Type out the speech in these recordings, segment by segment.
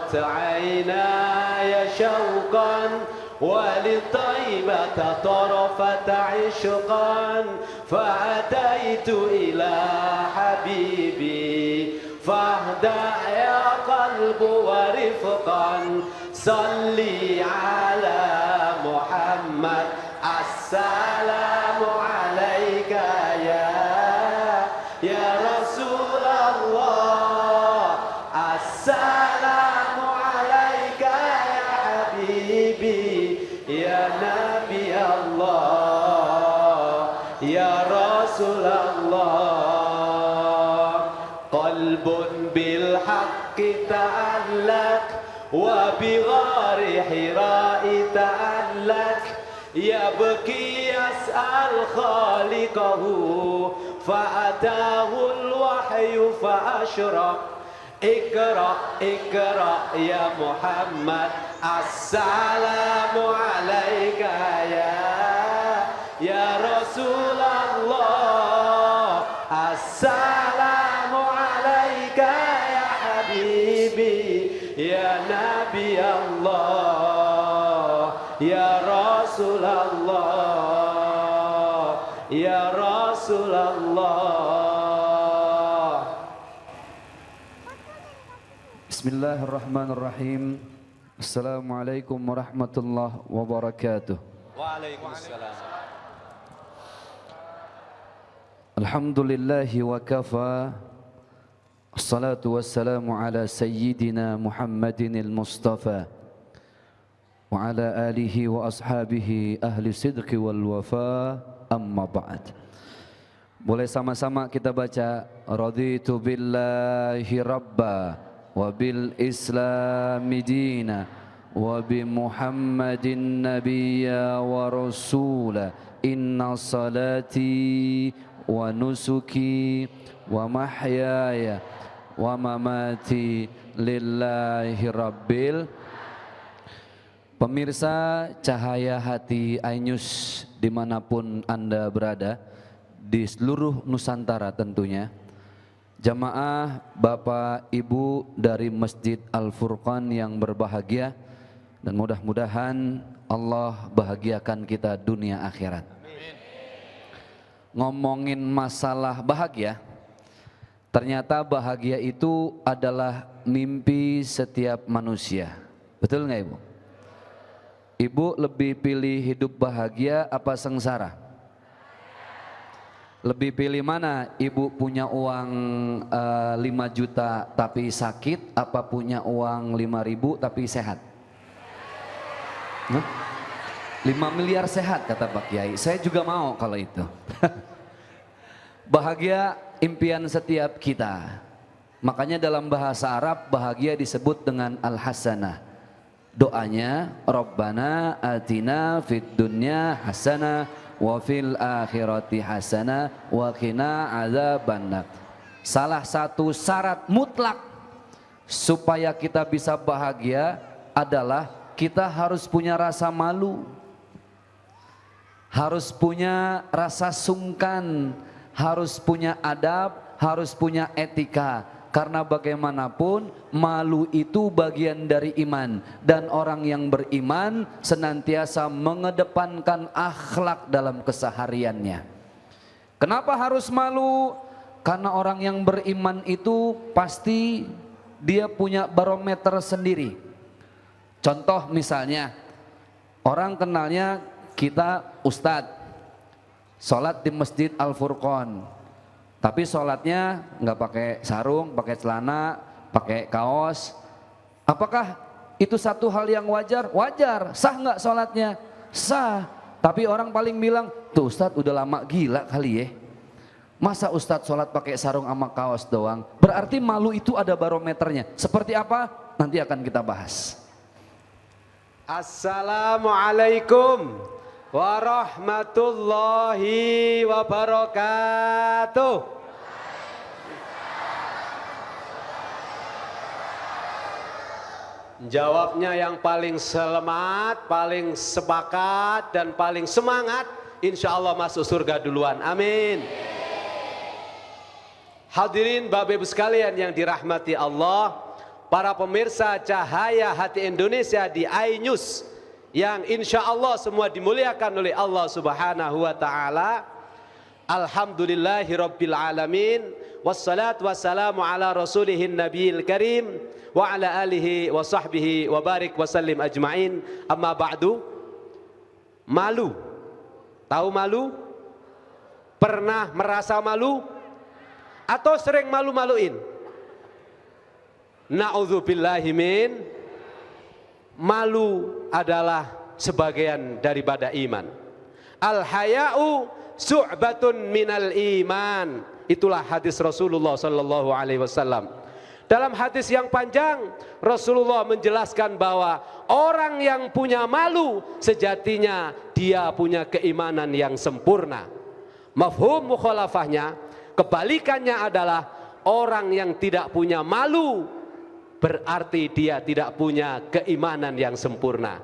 فاضت عيناي شوقا ولطيبة طرفت عشقا فأتيت إلى حبيبي فاهدأ يا قلب ورفقا صلي على محمد السلام عليك يا رسول الله السلام عليك يا حبيبي يا نبي الله يا رسول الله قلب بالحق تألق وبغار حراء تألق يبكي يسأل خالقه فأتاه الوحي فأشرق اقرأ اقرأ يا محمد السلام عليك يا رسول الله السلام عليك يا حبيبي يا نبي الله يا رسول الله يا رسول الله. Bismillahirrahmanirrahim. Assalamualaikum warahmatullahi wabarakatuh. Waalaikumsalam. Alhamdulillahi wa kafa. Assalatu wassalamu ala sayyidina Muhammadin al-Mustafa wa ala alihi wa ashabihi ahli sidqi wal wafa, amma ba'd. Boleh sama-sama kita baca raditu billahi rabba wa bil islami dina wa bi Muhammadin nabiyya wa rasula inna salati wa nusuki wa mahyaya wa mamati lillahi rabbil. Pemirsa Cahaya Hati iNews dimanapun Anda berada di seluruh Nusantara tentunya, jamaah Bapak Ibu dari Masjid Al-Furqan yang berbahagia, dan mudah-mudahan Allah bahagiakan kita dunia akhirat. Ngomongin masalah bahagia, ternyata bahagia itu adalah mimpi setiap manusia. Betul nggak Ibu? Ibu lebih pilih hidup bahagia apa sengsara? Lebih pilih mana? Ibu punya uang 5 juta tapi sakit, apa punya uang 5.000 tapi sehat? 5 miliar sehat kata Pak Kiai. Saya juga mau kalau itu. Bahagia impian setiap kita. Makanya dalam bahasa Arab bahagia disebut dengan al-hasanah. Doanya Rabbana atina fid dunya hasanah wa fil akhirati hasanah wa qina adzabannar. Salah satu syarat mutlak supaya kita bisa bahagia adalah kita harus punya rasa malu, harus punya rasa sungkan, harus punya adab, harus punya etika. Karena bagaimanapun malu itu bagian dari iman, dan orang yang beriman senantiasa mengedepankan akhlak dalam kesehariannya. Kenapa harus malu? Karena orang yang beriman itu pasti dia punya barometer sendiri. Contoh misalnya, orang kenalnya kita ustadz, sholat di Masjid Al-Furqan. Tapi sholatnya nggak pakai sarung, pakai celana, pakai kaos. Apakah itu satu hal yang wajar? Wajar. Sah nggak sholatnya? Sah. Tapi orang paling bilang, tuh Ustadz udah lama gila kali ya. Masa Ustadz sholat pakai sarung sama kaos doang? Berarti malu itu ada barometernya. Seperti apa? Nanti akan kita bahas. Assalamualaikum warahmatullahi wabarakatuh. Jawabnya yang paling selamat, paling sepakat, dan paling semangat, insya Allah masuk surga duluan. Amin. Hadirin Bapak Ibu sekalian yang dirahmati Allah, para pemirsa Cahaya Hati Indonesia di iNews yang insya Allah semua dimuliakan oleh Allah Subhanahu wa Ta'ala. Alhamdulillahirabbil alamin, wassalatu wassalamu ala rasulihin nabiyil karim wa ala alihi wa sahbihi wa barik wa sallim ajmain. Amma ba'du. Malu. Tahu malu? Pernah merasa malu? Atau sering malu-maluin? Na'udzubillahi min. Malu adalah sebagian daripada iman. Al-haya'u su'batun minal iman. Itulah hadis Rasulullah sallallahu alaihi wasallam. Dalam hadis yang panjang, Rasulullah menjelaskan bahwa orang yang punya malu sejatinya dia punya keimanan yang sempurna. Mafhum mukhalafahnya, kebalikannya adalah orang yang tidak punya malu berarti dia tidak punya keimanan yang sempurna.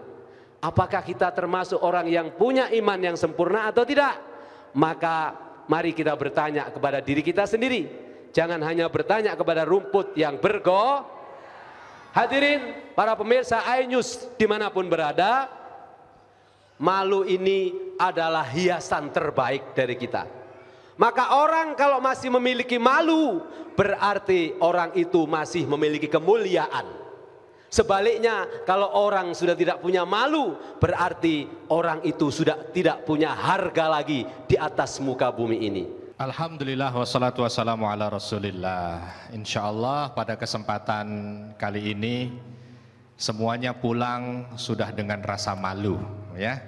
Apakah kita termasuk orang yang punya iman yang sempurna atau tidak? Maka mari kita bertanya kepada diri kita sendiri. Jangan hanya bertanya kepada rumput yang Hadirin para pemirsa iNews dimanapun berada, malu ini adalah hiasan terbaik dari kita. Maka orang kalau masih memiliki malu, berarti orang itu masih memiliki kemuliaan. Sebaliknya, kalau orang sudah tidak punya malu, berarti orang itu sudah tidak punya harga lagi di atas muka bumi ini. Alhamdulillah wassalatu wassalamu ala rasulillah. InsyaAllah pada kesempatan kali ini semuanya pulang sudah dengan rasa malu, ya.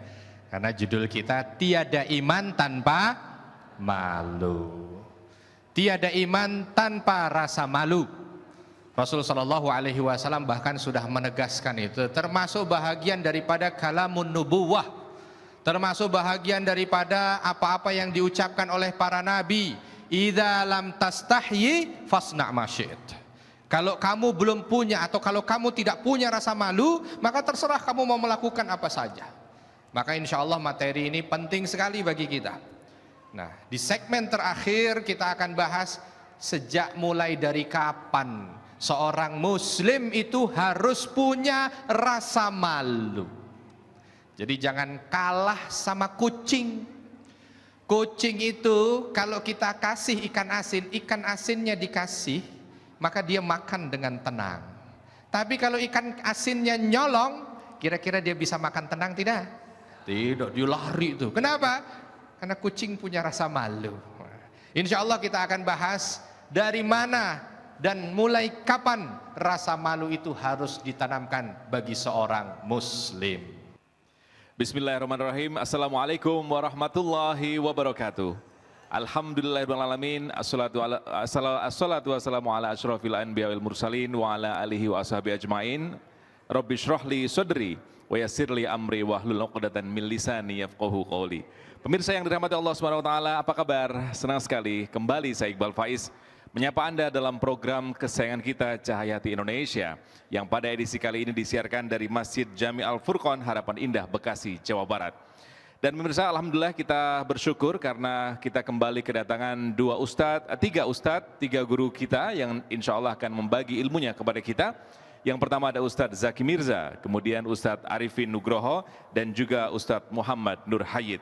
Karena judul kita tiada iman tanpa malu. Tiada iman tanpa rasa malu. Rasulullah Shallallahu Alaihi Wasallam bahkan sudah menegaskan itu, termasuk bahagian daripada kalamun nubuwah, termasuk bahagian daripada apa-apa yang diucapkan oleh para nabi. Idza lam tastahyi fasna' ma syi'ta. Kalau kamu belum punya atau kalau kamu tidak punya rasa malu, maka terserah kamu mau melakukan apa saja. Maka insya Allah materi ini penting sekali bagi kita. Nah, di segmen terakhir kita akan bahas sejak mulai dari kapan seorang muslim itu harus punya rasa malu. Jadi jangan kalah sama kucing. Kucing itu kalau kita kasih ikan asinnya dikasih, maka dia makan dengan tenang. Tapi kalau ikan asinnya nyolong, kira-kira dia bisa makan tenang tidak? Tidak, dia lari itu. Kenapa? Karena kucing punya rasa malu. Insya Allah kita akan bahas dari mana dan mulai kapan rasa malu itu harus ditanamkan bagi seorang muslim. Bismillahirrahmanirrahim. Assalamualaikum warahmatullahi wabarakatuh. Alhamdulillahirrahmanirrahim. Assalatu wassalamu ala ashrafil anbiya wal mursalin wa ala alihi wa ashabi ajmain. Rabbi shrahli sodri wa yassirli amri wahlul 'uqdatam min lisani yafqahu qawli. Pemirsa yang dirahmati Allah Subhanahu wa taala, apa kabar? Senang sekali kembali saya Iqbal Faiz menyapa Anda dalam program kesayangan kita Cahaya Hati Indonesia yang pada edisi kali ini disiarkan dari Masjid Jami Al Furqon Harapan Indah Bekasi, Jawa Barat. Dan pemirsa, alhamdulillah kita bersyukur karena kita kembali kedatangan tiga guru kita yang insya Allah akan membagi ilmunya kepada kita. Yang pertama ada Ustadz Zaki Mirza, kemudian Ustadz Arifin Nugroho, dan juga Ustadz Muhammad Nur Hayyid.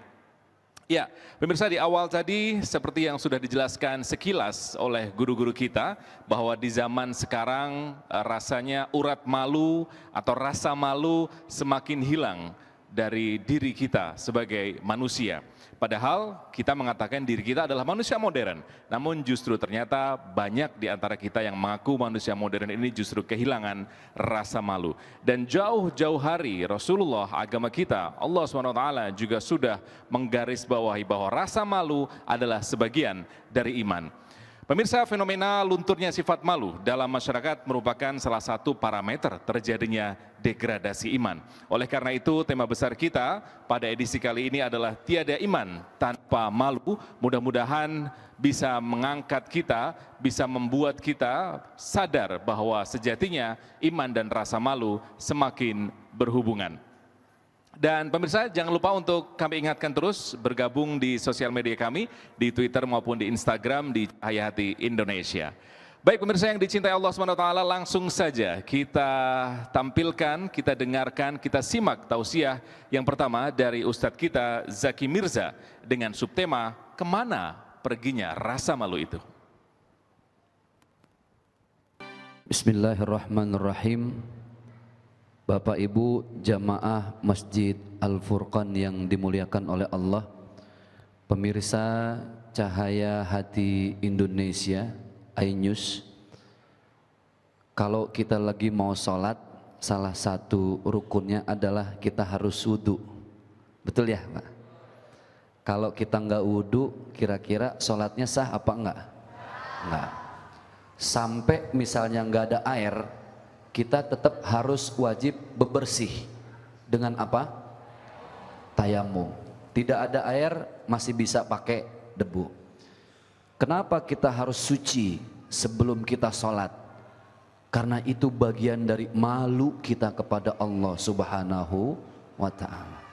Ya, pemirsa, di awal tadi seperti yang sudah dijelaskan sekilas oleh guru-guru kita bahwa di zaman sekarang rasanya urat malu atau rasa malu semakin hilang dari diri kita sebagai manusia. Padahal kita mengatakan diri kita adalah manusia modern, namun justru ternyata banyak di antara kita yang mengaku manusia modern ini justru kehilangan rasa malu. Dan jauh-jauh hari Rasulullah, agama kita, Allah SWT juga sudah menggarisbawahi bahwa rasa malu adalah sebagian dari iman. Pemirsa, fenomena lunturnya sifat malu dalam masyarakat merupakan salah satu parameter terjadinya degradasi iman. Oleh karena itu, tema besar kita pada edisi kali ini adalah tiada iman tanpa malu. Mudah-mudahan bisa mengangkat kita, bisa membuat kita sadar bahwa sejatinya iman dan rasa malu semakin berhubungan. Dan pemirsa, jangan lupa untuk kami ingatkan terus bergabung di sosial media kami, di Twitter maupun di Instagram di Cahaya Hati Indonesia. Baik pemirsa yang dicintai Allah SWT, langsung saja kita tampilkan, kita dengarkan, kita simak tausiah yang pertama dari Ustadz kita Zaki Mirza dengan subtema kemana perginya rasa malu itu. Bismillahirrahmanirrahim. Bapak Ibu jamaah Masjid Al-Furqan yang dimuliakan oleh Allah, pemirsa Cahaya Hati Indonesia iNews, kalau kita lagi mau sholat, salah satu rukunnya adalah kita harus wudu. Betul ya Pak? Kalau kita nggak wudu, kira-kira sholatnya sah apa enggak? Enggak. Sampai misalnya nggak ada air, kita tetap harus wajib bebersih. Dengan apa? Tayamum. Tidak ada air, masih bisa pakai debu. Kenapa kita harus suci sebelum kita sholat? Karena itu bagian dari malu kita kepada Allah Subhanahu wa ta'ala.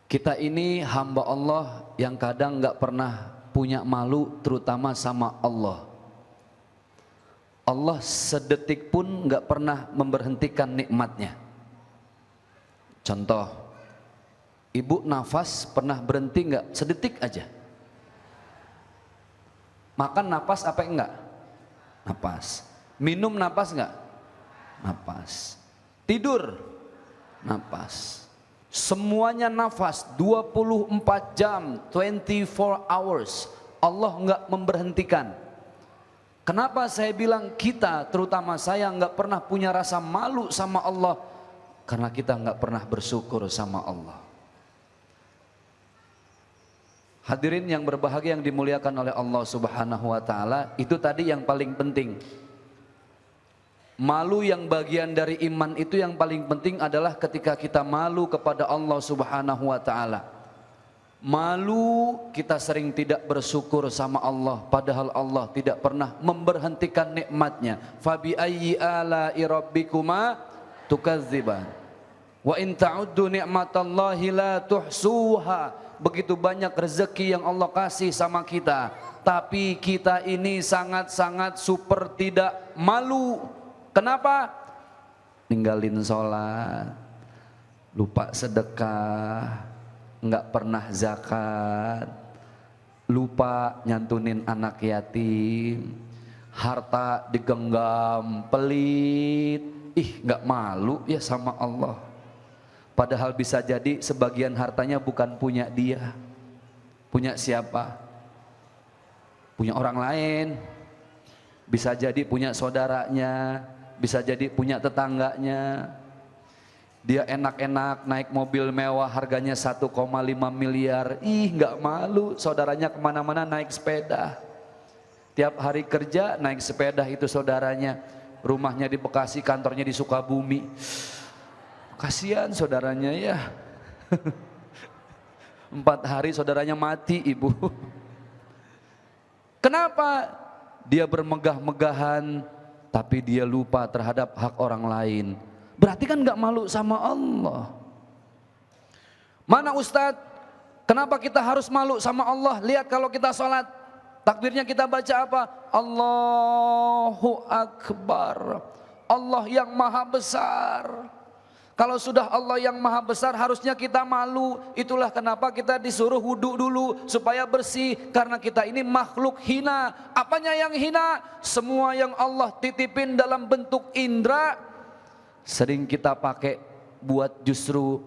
Kita ini hamba Allah yang kadang nggak pernah punya malu, terutama sama Allah. Allah sedetik pun nggak pernah memberhentikan nikmatnya. Contoh, ibu nafas pernah berhenti nggak? Sedetik aja. Makan napas apa enggak? Napas. Minum napas enggak? Napas. Tidur? Napas. Semuanya nafas, 24 jam, 24 hours. Allah enggak memberhentikan. Kenapa saya bilang kita, terutama saya, enggak pernah punya rasa malu sama Allah? Karena kita enggak pernah bersyukur sama Allah. Hadirin yang berbahagia yang dimuliakan oleh Allah Subhanahu wa ta'ala, itu tadi yang paling penting. Malu yang bagian dari iman itu yang paling penting adalah ketika kita malu kepada Allah Subhanahu wa ta'ala. Malu kita sering tidak bersyukur sama Allah, padahal Allah tidak pernah memberhentikan nikmatnya. Fabi ayyi ala'i rabbikuma tukadziban. Wa in ta'uddu ni'matallahi la tuhsuha. Begitu banyak rezeki yang Allah kasih sama kita, tapi kita ini sangat-sangat super tidak malu. Kenapa? Ninggalin sholat, lupa sedekah, nggak pernah zakat, lupa nyantunin anak yatim, harta digenggam, pelit, nggak malu ya sama Allah. Padahal bisa jadi sebagian hartanya bukan punya dia. Punya siapa? Punya orang lain. Bisa jadi punya saudaranya, bisa jadi punya tetangganya. Dia enak-enak naik mobil mewah harganya 1,5 miliar. Nggak malu, saudaranya kemana-mana naik sepeda. Tiap hari kerja naik sepeda itu saudaranya. Rumahnya di Bekasi, kantornya di Sukabumi. Kasihan saudaranya ya. 4 hari saudaranya mati ibu. Kenapa? Dia bermegah-megahan tapi dia lupa terhadap hak orang lain. Berarti kan gak malu sama Allah. Mana Ustadz? Kenapa kita harus malu sama Allah? Lihat kalau kita sholat, takbirnya kita baca apa? Allahu Akbar. Allah yang maha besar. Kalau sudah Allah yang maha besar, harusnya kita malu. Itulah kenapa kita disuruh wudhu dulu supaya bersih. Karena kita ini makhluk hina. Apanya yang hina? Semua yang Allah titipin dalam bentuk indera sering kita pakai buat justru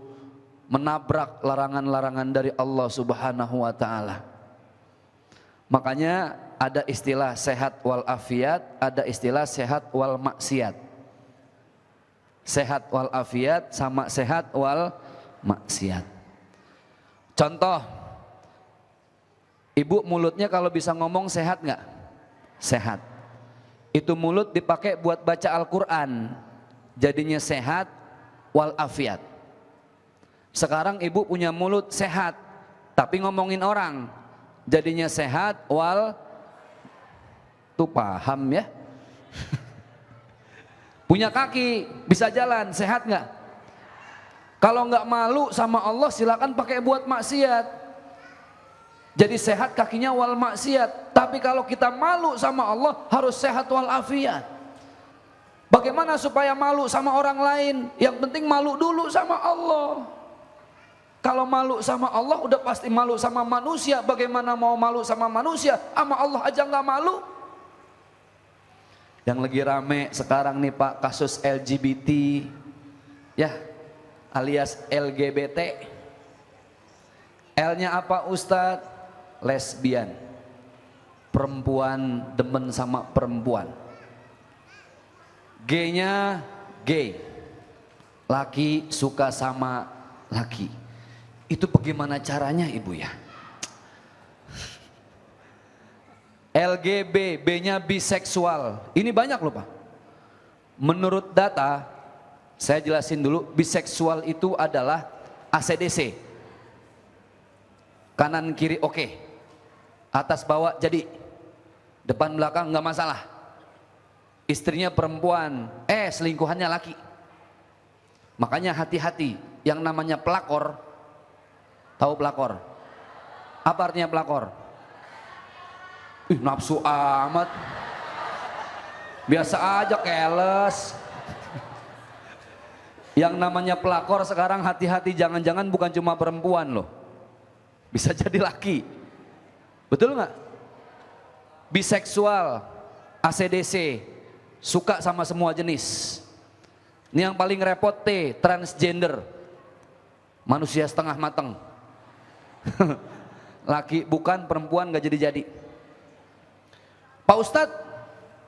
menabrak larangan-larangan dari Allah Subhanahu wa ta'ala. Makanya ada istilah sehat wal afiat, ada istilah sehat wal maksiat. Sehat wal afiat sama sehat wal maksiat. Contoh, ibu mulutnya kalau bisa ngomong sehat nggak? Sehat. Itu mulut dipakai buat baca Al-Quran, jadinya sehat wal afiat. Sekarang ibu punya mulut sehat, tapi ngomongin orang, jadinya sehat wal, tuh paham ya? Punya kaki, bisa jalan, sehat nggak? Kalau nggak malu sama Allah, silakan pakai buat maksiat. Jadi sehat kakinya wal maksiat. Tapi kalau kita malu sama Allah harus sehat wal afiat. Bagaimana supaya malu sama orang lain? Yang penting malu dulu sama Allah. Kalau malu sama Allah udah pasti malu sama manusia. Bagaimana mau malu sama manusia? Sama Allah aja nggak malu. Yang lagi rame sekarang nih Pak, kasus LGBT, ya, alias LGBT. L-nya apa Ustadz? Lesbian. Perempuan demen sama perempuan. G-nya gay. Laki suka sama laki. Itu bagaimana caranya Ibu ya? LGB, B-nya biseksual. Ini banyak loh Pak. Menurut data, saya jelasin dulu, biseksual itu adalah ACDC. Kanan kiri oke. Atas bawah jadi. Depan belakang nggak masalah. Istrinya perempuan, selingkuhannya laki. Makanya hati-hati, yang namanya pelakor. Tahu pelakor? Apa artinya pelakor? Nafsu amat. Biasa aja keles. Yang namanya pelakor sekarang hati-hati, jangan-jangan bukan cuma perempuan loh. Bisa jadi laki. Betul nggak? Biseksual, ACDC, suka sama semua jenis. Ini yang paling repot T, transgender. Manusia setengah mateng. Laki bukan, perempuan nggak jadi-jadi. Pak Ustadz,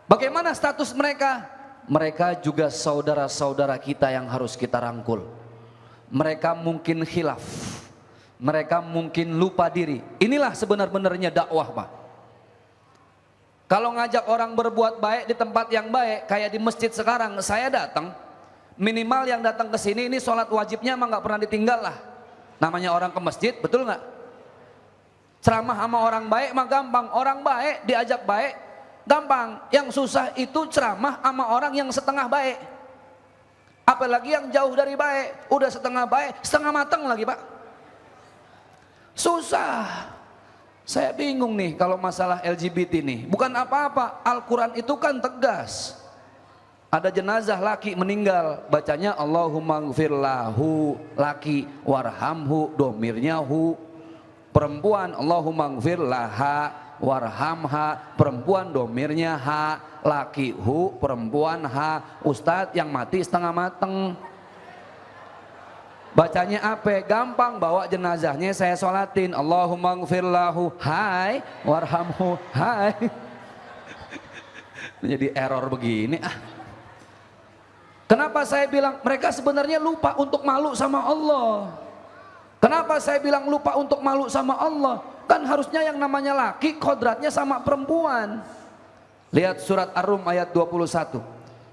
bagaimana status mereka? Mereka juga saudara-saudara kita yang harus kita rangkul. Mereka mungkin khilaf, mereka mungkin lupa diri. Inilah sebenar-benarnya dakwah Pak. Kalau ngajak orang berbuat baik di tempat yang baik, kayak di masjid sekarang, saya datang, minimal yang datang ke sini ini sholat wajibnya emang nggak pernah ditinggal lah. Namanya orang ke masjid, betul nggak? Ceramah sama orang baik mah gampang, orang baik diajak baik gampang. Yang susah itu ceramah sama orang yang setengah baik. Apalagi yang jauh dari baik, udah setengah baik, setengah matang lagi Pak. Susah. Saya bingung nih kalau masalah LGBT nih. Bukan apa-apa, Al-Quran itu kan tegas. Ada jenazah laki meninggal, bacanya Allahumma gfir lahu, laki, warhamhu, domirnya hu. Perempuan Allahumma gfir laha, warhamha, perempuan domirnya ha, laki hu, perempuan ha. Ustadz yang mati setengah mateng. Bacanya apa? Gampang, bawa jenazahnya saya sholatin. Allahumma gfir lahu, hai, warhamhu, hai. Jadi error begini ah. Kenapa saya bilang mereka sebenarnya lupa untuk malu sama Allah? Kenapa saya bilang lupa untuk malu sama Allah? Kan harusnya yang namanya laki kodratnya sama perempuan. Lihat surat Ar-Rum ayat 21.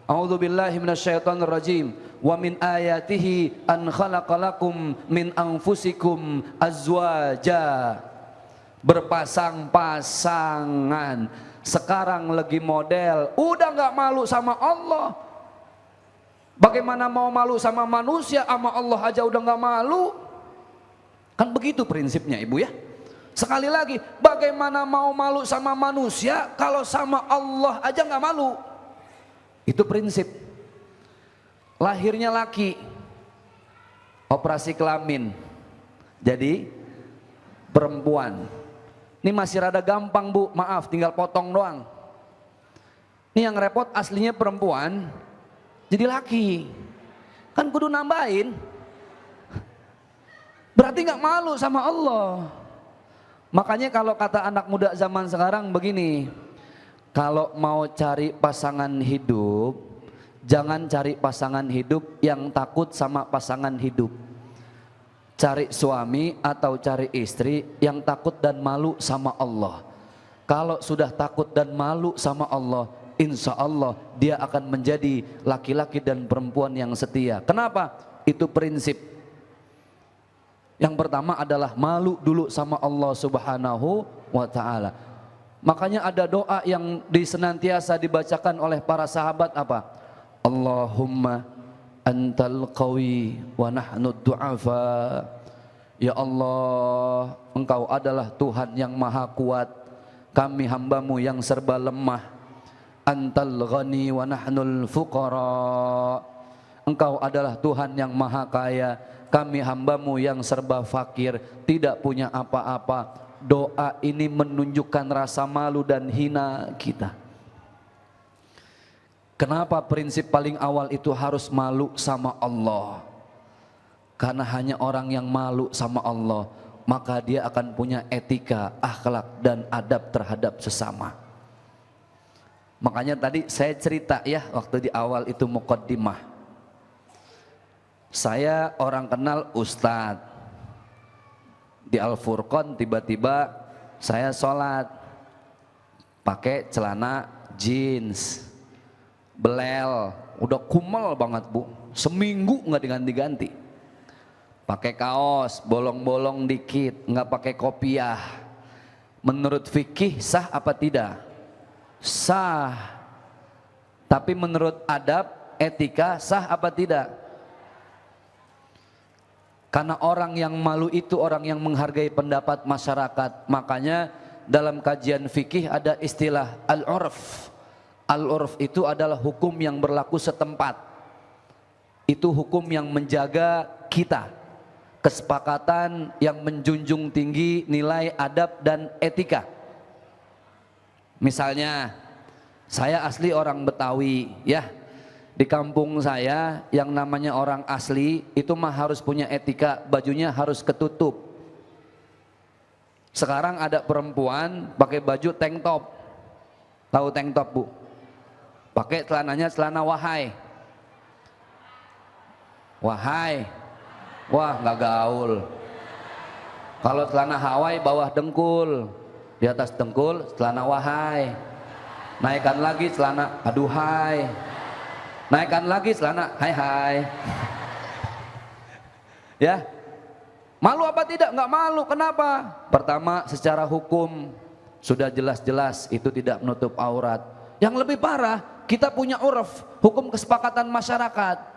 A'udzubillahi minasyaitonirrajim. Wa min ayatihi an khalaqalakum min anfusikum azwaja. Berpasang-pasangan. Sekarang lagi model, udah nggak malu sama Allah. Bagaimana mau malu sama manusia, sama Allah aja udah nggak malu. Kan begitu prinsipnya Ibu ya. Sekali lagi, bagaimana mau malu sama manusia kalau sama Allah aja nggak malu. Itu prinsip. Lahirnya laki, operasi kelamin, jadi perempuan. Ini masih rada gampang Bu, maaf tinggal potong doang. Ini yang repot aslinya perempuan, jadi laki. Kan kudu nambahin. Berarti nggak malu sama Allah. Makanya kalau kata anak muda zaman sekarang begini, kalau mau cari pasangan hidup, jangan cari pasangan hidup yang takut sama pasangan hidup. Cari suami atau cari istri yang takut dan malu sama Allah. Kalau sudah takut dan malu sama Allah, insya Allah dia akan menjadi laki-laki dan perempuan yang setia. Kenapa? Itu prinsip. Yang pertama adalah malu dulu sama Allah Subhanahu wa ta'ala. Makanya ada doa yang senantiasa dibacakan oleh para sahabat apa? Allahumma antal qawi wa nahnu du'afa. Ya Allah, Engkau adalah Tuhan yang maha kuat, kami hambamu yang serba lemah. Antal ghani wa nahnul fuqara. Engkau adalah Tuhan yang maha kaya, kami hambamu yang serba fakir, tidak punya apa-apa. Doa ini menunjukkan rasa malu dan hina kita. Kenapa prinsip paling awal itu harus malu sama Allah? Karena hanya orang yang malu sama Allah, maka dia akan punya etika, akhlak dan adab terhadap sesama. Makanya tadi saya cerita ya, waktu di awal itu muqaddimah. Saya orang kenal Ustadz. Di Al-Furqan tiba-tiba saya sholat pakai celana jeans, belel, udah kumel banget bu, seminggu nggak diganti-ganti. Pakai kaos bolong-bolong dikit, nggak pakai kopiah. Menurut fikih sah apa tidak? Sah. Tapi menurut adab, etika sah apa tidak? Karena orang yang malu itu orang yang menghargai pendapat masyarakat. Makanya dalam kajian fikih ada istilah al-urf. Al-urf itu adalah hukum yang berlaku setempat. Itu hukum yang menjaga kita. Kesepakatan yang menjunjung tinggi nilai adab dan etika. Misalnya, saya asli orang Betawi ya. Di kampung saya yang namanya orang asli itu mah harus punya etika, bajunya harus ketutup. Sekarang ada perempuan pakai baju tank top. Tahu tank top bu? Pakai celananya celana wahai. Wahai. Wah nggak gaul. Kalau celana Hawaii bawah dengkul, di atas dengkul celana wahai. Naikkan lagi celana aduhai. Naikkan lagi celana hai hai. Ya. Malu apa tidak? Enggak malu. Kenapa? Pertama, secara hukum sudah jelas-jelas itu tidak menutup aurat. Yang lebih parah, kita punya urf, hukum kesepakatan masyarakat.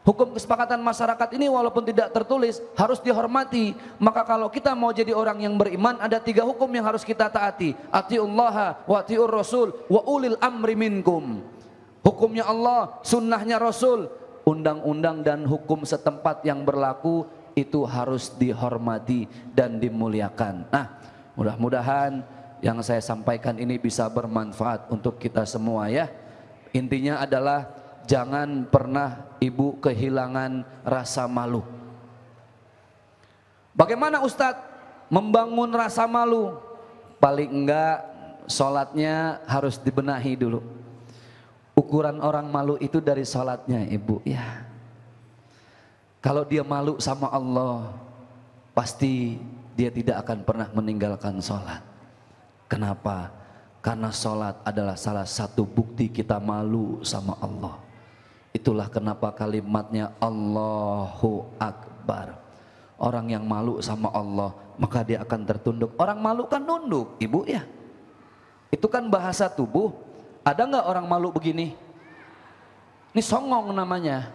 Hukum kesepakatan masyarakat ini walaupun tidak tertulis harus dihormati. Maka kalau kita mau jadi orang yang beriman, ada 3 hukum yang harus kita taati. Atiullaha wa atiur rasul wa ulil amri minkum. Hukumnya Allah, sunnahnya Rasul, undang-undang dan hukum setempat yang berlaku itu harus dihormati dan dimuliakan. Nah, mudah-mudahan yang saya sampaikan ini bisa bermanfaat untuk kita semua ya. Intinya adalah jangan pernah ibu kehilangan rasa malu. Bagaimana Ustadz membangun rasa malu? Paling enggak sholatnya harus dibenahi dulu. Ukuran orang malu itu dari sholatnya ibu ya. Kalau dia malu sama Allah, pasti dia tidak akan pernah meninggalkan sholat. Kenapa? Karena sholat adalah salah satu bukti kita malu sama Allah. Itulah kenapa kalimatnya Allahu Akbar. Orang yang malu sama Allah, maka dia akan tertunduk. Orang malu kan nunduk ibu ya. Itu kan bahasa tubuh. Ada nggak orang malu begini? Ini songong namanya.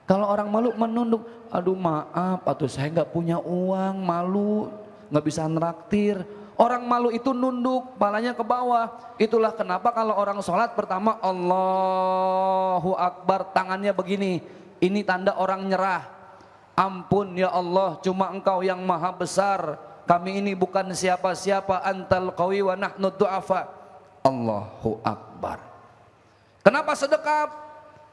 Kalau orang malu menunduk, aduh maaf, atau saya nggak punya uang, malu, nggak bisa nraktir. Orang malu itu nunduk, kepalanya ke bawah. Itulah kenapa kalau orang sholat pertama Allahu Akbar, tangannya begini. Ini tanda orang nyerah. Ampun ya Allah, cuma Engkau yang maha besar. Kami ini bukan siapa-siapa. Antal qawi wa nahnu du'afa. Allahu Akbar. Kenapa sedekap?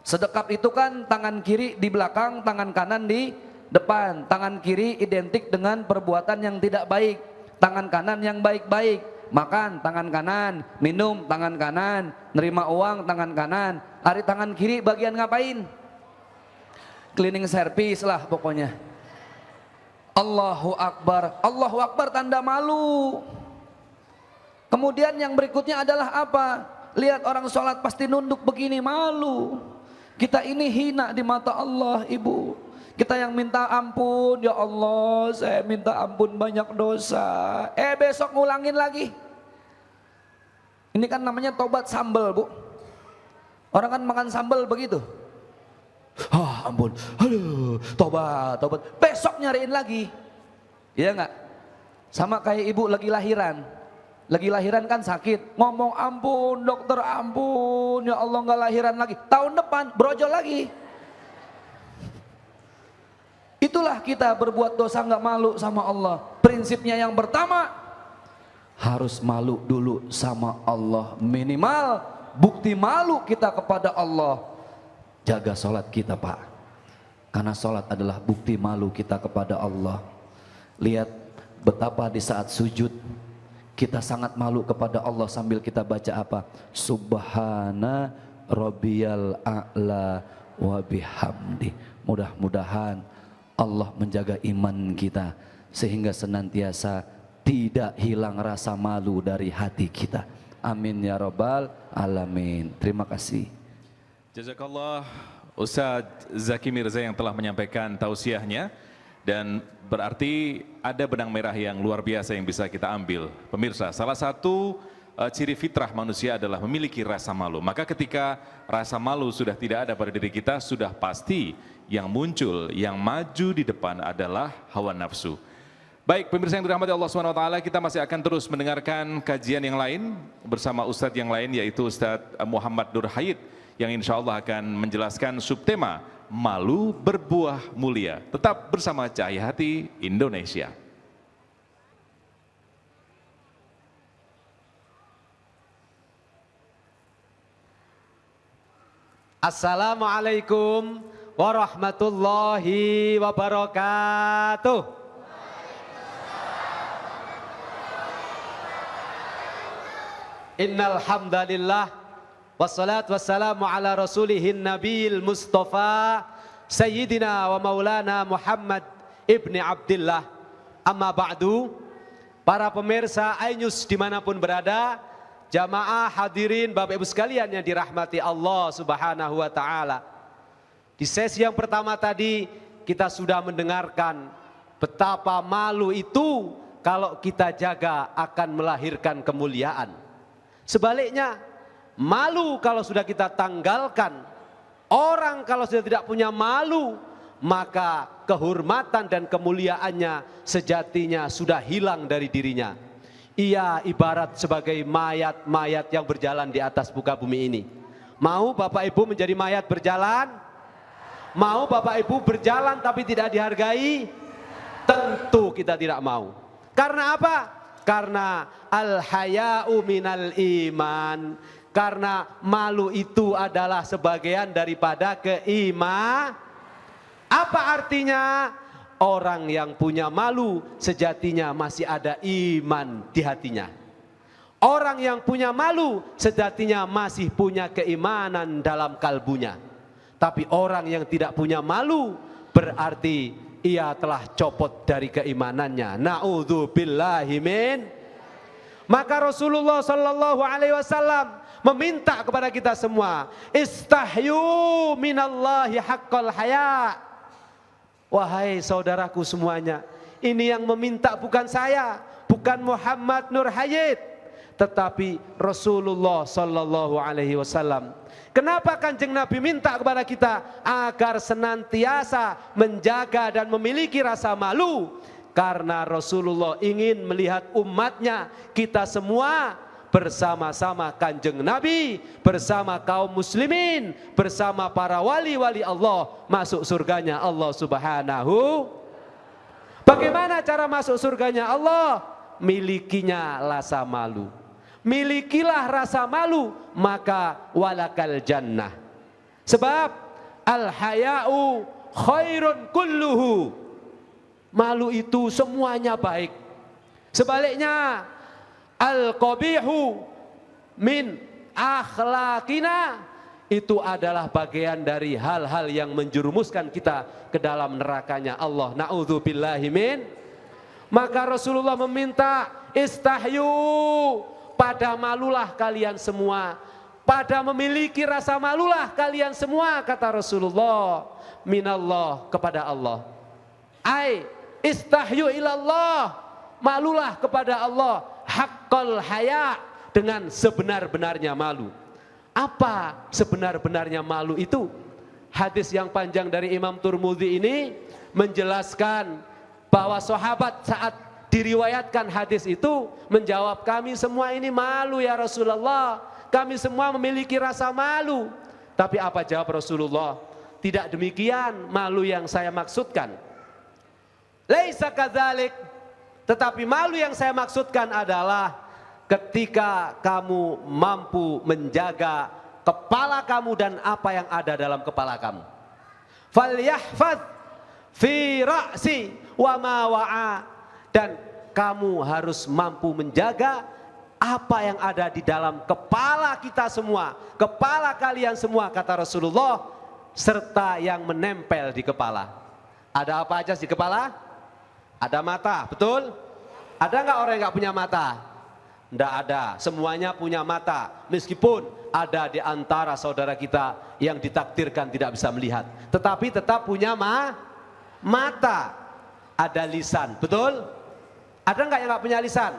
Sedekap itu kan tangan kiri di belakang, tangan kanan di depan. Tangan kiri identik dengan perbuatan yang tidak baik, tangan kanan yang baik-baik. Makan tangan kanan, minum tangan kanan, nerima uang tangan kanan. Hari tangan kiri bagian ngapain? Cleaning service lah pokoknya. Allahu Akbar. Allahu Akbar tanda malu. Kemudian yang berikutnya adalah apa? Lihat orang sholat pasti nunduk begini, malu. Kita ini hina di mata Allah ibu. Kita yang minta ampun, ya Allah saya minta ampun banyak dosa. Besok ngulangin lagi. Ini kan namanya tobat sambal bu. Orang kan makan sambal begitu. Ampun, aduh, tobat. Besok nyariin lagi. Iya enggak? Sama kayak ibu lagi lahiran. Lagi lahiran kan sakit, ngomong ampun dokter ampun, ya Allah nggak lahiran lagi, tahun depan brojol lagi. Itulah kita berbuat dosa nggak malu sama Allah. Prinsipnya yang pertama, harus malu dulu sama Allah. Minimal bukti malu kita kepada Allah. Jaga sholat kita Pak, karena sholat adalah bukti malu kita kepada Allah. Lihat betapa di saat sujud kita sangat malu kepada Allah sambil kita baca apa? Subhana rabbiyal a'la wa bihamdi. Mudah-mudahan Allah menjaga iman kita sehingga senantiasa tidak hilang rasa malu dari hati kita. Amin ya rabbal alamin. Terima kasih. Jazakallah Ustadz Zaki Mirza yang telah menyampaikan tausiahnya. Dan berarti ada benang merah yang luar biasa yang bisa kita ambil. Pemirsa, salah satu ciri fitrah manusia adalah memiliki rasa malu. Maka ketika rasa malu sudah tidak ada pada diri kita, sudah pasti yang muncul, yang maju di depan adalah hawa nafsu. Baik, pemirsa yang dirahmati Allah SWT, kita masih akan terus mendengarkan kajian yang lain bersama Ustadz yang lain, yaitu Ustadz Muhammad Nur Hayit, yang insya Allah akan menjelaskan subtema malu berbuah mulia. Tetap bersama Cahaya Hati Indonesia. Assalamualaikum warahmatullahi wabarakatuh. Innal hamdalillah wassalatu wassalamu ala rasulihin nabiyil mustafa sayyidina wa maulana Muhammad ibni Abdillah. Amma ba'du, para pemirsa iNews dimanapun berada, jamaah hadirin Bapak Ibu sekalian yang dirahmati Allah Subhanahu wa ta'ala. Di sesi yang pertama tadi kita sudah mendengarkan betapa malu itu kalau kita jaga akan melahirkan kemuliaan. Sebaliknya, malu kalau sudah kita tanggalkan, orang kalau sudah tidak punya malu, maka kehormatan dan kemuliaannya sejatinya sudah hilang dari dirinya. Ia ibarat sebagai mayat-mayat yang berjalan di atas muka bumi ini. Mau Bapak Ibu menjadi mayat berjalan? Mau Bapak Ibu berjalan tapi tidak dihargai? Tentu kita tidak mau. Karena apa? Karena al-haya'u minal iman. Karena malu itu adalah sebagian daripada keimanan. Apa artinya? Orang yang punya malu sejatinya masih ada iman di hatinya. Orang yang punya malu sejatinya masih punya keimanan dalam kalbunya. Tapi orang yang tidak punya malu berarti ia telah copot dari keimanannya. Na'udzubillahi min. Maka Rasulullah sallallahu alaihi wasallam meminta kepada kita semua, istahyu minallahi haqqal haya. Wahai saudaraku semuanya, ini yang meminta bukan saya, bukan Muhammad Nur Hayit, tetapi Rasulullah sallallahu alaihi wasallam. Kenapa Kanjeng Nabi minta kepada kita agar senantiasa menjaga dan memiliki rasa malu? Karena Rasulullah ingin melihat umatnya, kita semua bersama-sama Kanjeng Nabi, bersama kaum muslimin, bersama para wali-wali Allah masuk surganya Allah Subhanahu. Bagaimana cara masuk surganya Allah? Milikinya rasa malu. Milikilah rasa malu, maka walakal jannah. Sebab al-haya'u khairun kulluhu. Malu itu semuanya baik. Sebaliknya, al-qabihu min akhlaqina, itu adalah bagian dari hal-hal yang menjerumuskan kita ke dalam nerakanya Allah. Na'udzubillahi min. Maka Rasulullah meminta istahyu, pada malulah kalian semua, pada memiliki rasa malulah kalian semua, kata Rasulullah, minallah, kepada Allah. Istahyu ilallah, malulah kepada Allah, haqqal haya, dengan sebenar-benarnya malu. Apa sebenar-benarnya malu itu? Hadis yang panjang dari Imam Turmudi ini menjelaskan bahwa sahabat saat diriwayatkan hadis itu menjawab, kami semua ini malu ya Rasulullah, kami semua memiliki rasa malu. Tapi apa jawab Rasulullah? Tidak demikian malu yang saya maksudkan. Laisa kadzalik, tetapi malu yang saya maksudkan adalah ketika kamu mampu menjaga kepala kamu dan apa yang ada dalam kepala kamu. Falyahfaz fi ra'si wa ma wa'a, dan kamu harus mampu menjaga apa yang ada di dalam kepala kita semua, kepala kalian semua, kata Rasulullah, serta yang menempel di kepala. Ada apa aja di kepala? Ada mata, betul? Ada nggak orang yang nggak punya mata? Tidak ada, semuanya punya mata. Meskipun ada di antara saudara kita yang ditakdirkan tidak bisa melihat, tetapi tetap punya mata. Ada lisan, betul? Ada nggak yang nggak punya lisan?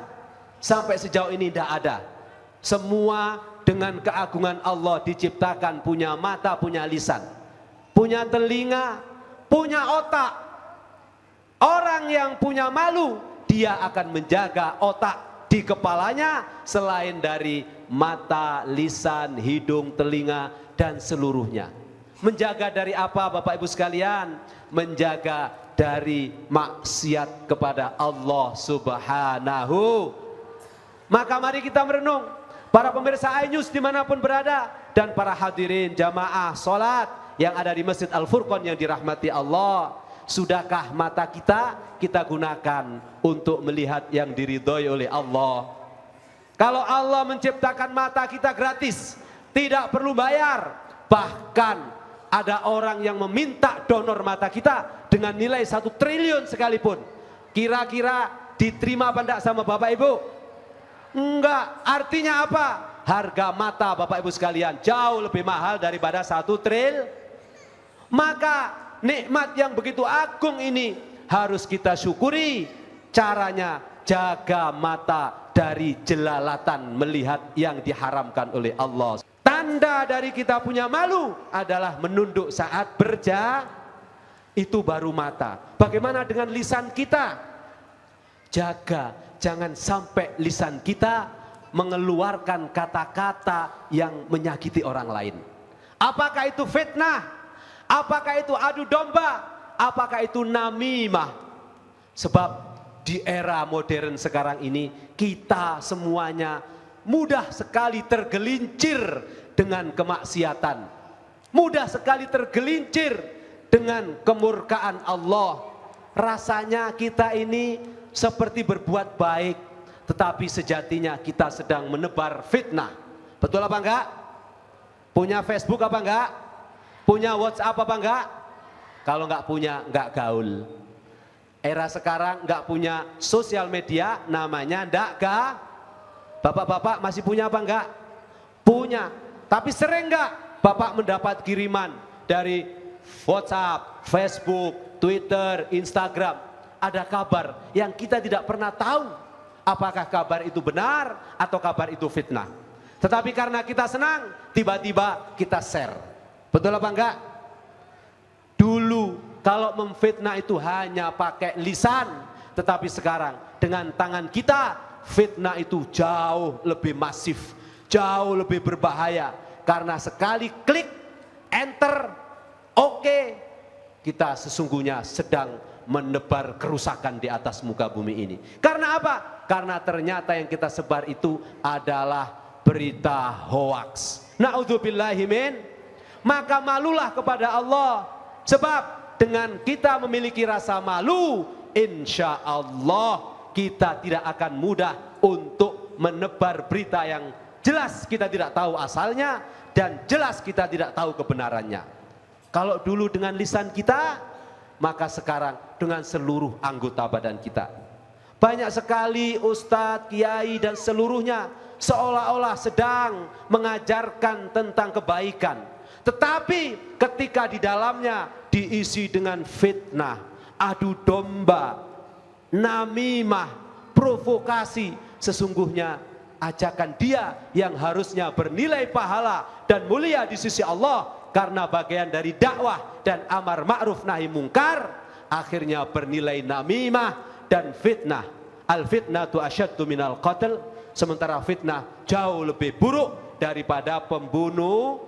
Sampai sejauh ini tidak ada. Semua dengan keagungan Allah diciptakan punya mata, punya lisan, punya telinga, punya otak. Orang yang punya malu, dia akan menjaga otak di kepalanya selain dari mata, lisan, hidung, telinga, dan seluruhnya. Menjaga dari apa Bapak Ibu sekalian? Menjaga dari maksiat kepada Allah Subhanahu. Maka mari kita merenung, para pemirsa iNews dimanapun berada, dan para hadirin jamaah sholat yang ada di Masjid Al-Furqan yang dirahmati Allah. Sudahkah mata kita gunakan untuk melihat yang diridhoi oleh Allah? Kalau Allah menciptakan mata kita gratis, tidak perlu bayar, bahkan ada orang yang meminta donor mata kita dengan nilai 1 triliun sekalipun, kira-kira diterima apa enggak sama Bapak Ibu? Enggak. Artinya apa? Harga mata Bapak Ibu sekalian jauh lebih mahal daripada 1 triliun. Maka nikmat yang begitu agung ini harus kita syukuri. Caranya jaga mata dari jelalatan melihat yang diharamkan oleh Allah. Tanda dari kita punya malu adalah menunduk saat itu baru mata. Bagaimana dengan lisan kita? Jaga, jangan sampai lisan kita mengeluarkan kata-kata yang menyakiti orang lain. Apakah itu fitnah? Apakah itu adu domba? Apakah itu namimah? Sebab di era modern sekarang ini kita semuanya mudah sekali tergelincir dengan kemaksiatan, mudah sekali tergelincir dengan kemurkaan Allah. Rasanya kita ini seperti berbuat baik, tetapi sejatinya kita sedang menebar fitnah. Betul apa enggak? Punya Facebook apa enggak? Punya WhatsApp apa enggak? Kalau enggak punya, enggak gaul. Era sekarang enggak punya sosial media, namanya enggak Bapak-bapak masih punya apa enggak? Punya. Tapi sering enggak Bapak mendapat kiriman dari WhatsApp, Facebook, Twitter, Instagram, ada kabar yang kita tidak pernah tahu apakah kabar itu benar atau kabar itu fitnah. Tetapi karena kita senang, tiba-tiba kita share. Betul apa enggak? Dulu kalau memfitnah itu hanya pakai lisan, tetapi sekarang dengan tangan kita, fitnah itu jauh lebih masif, jauh lebih berbahaya. Karena sekali klik, enter, oke, kita sesungguhnya sedang menebar kerusakan di atas muka bumi ini. Karena apa? Karena ternyata yang kita sebar itu adalah berita hoaks. Na'udzubillahi min. Maka malulah kepada Allah. Sebab dengan kita memiliki rasa malu, insya Allah kita tidak akan mudah untuk menebar berita yang jelas kita tidak tahu asalnya dan jelas kita tidak tahu kebenarannya. Kalau dulu dengan lisan kita, maka sekarang dengan seluruh anggota badan kita. Banyak sekali ustadz, kiai dan seluruhnya seolah-olah sedang mengajarkan tentang kebaikan. Tetapi ketika di dalamnya diisi dengan fitnah, adu domba, namimah, provokasi, sesungguhnya ajakan dia yang harusnya bernilai pahala dan mulia di sisi Allah karena bagian dari dakwah dan amar ma'ruf nahi mungkar akhirnya bernilai namimah dan fitnah. Al-fitnatu asyaddu minal qatl, sementara fitnah jauh lebih buruk daripada pembunuh.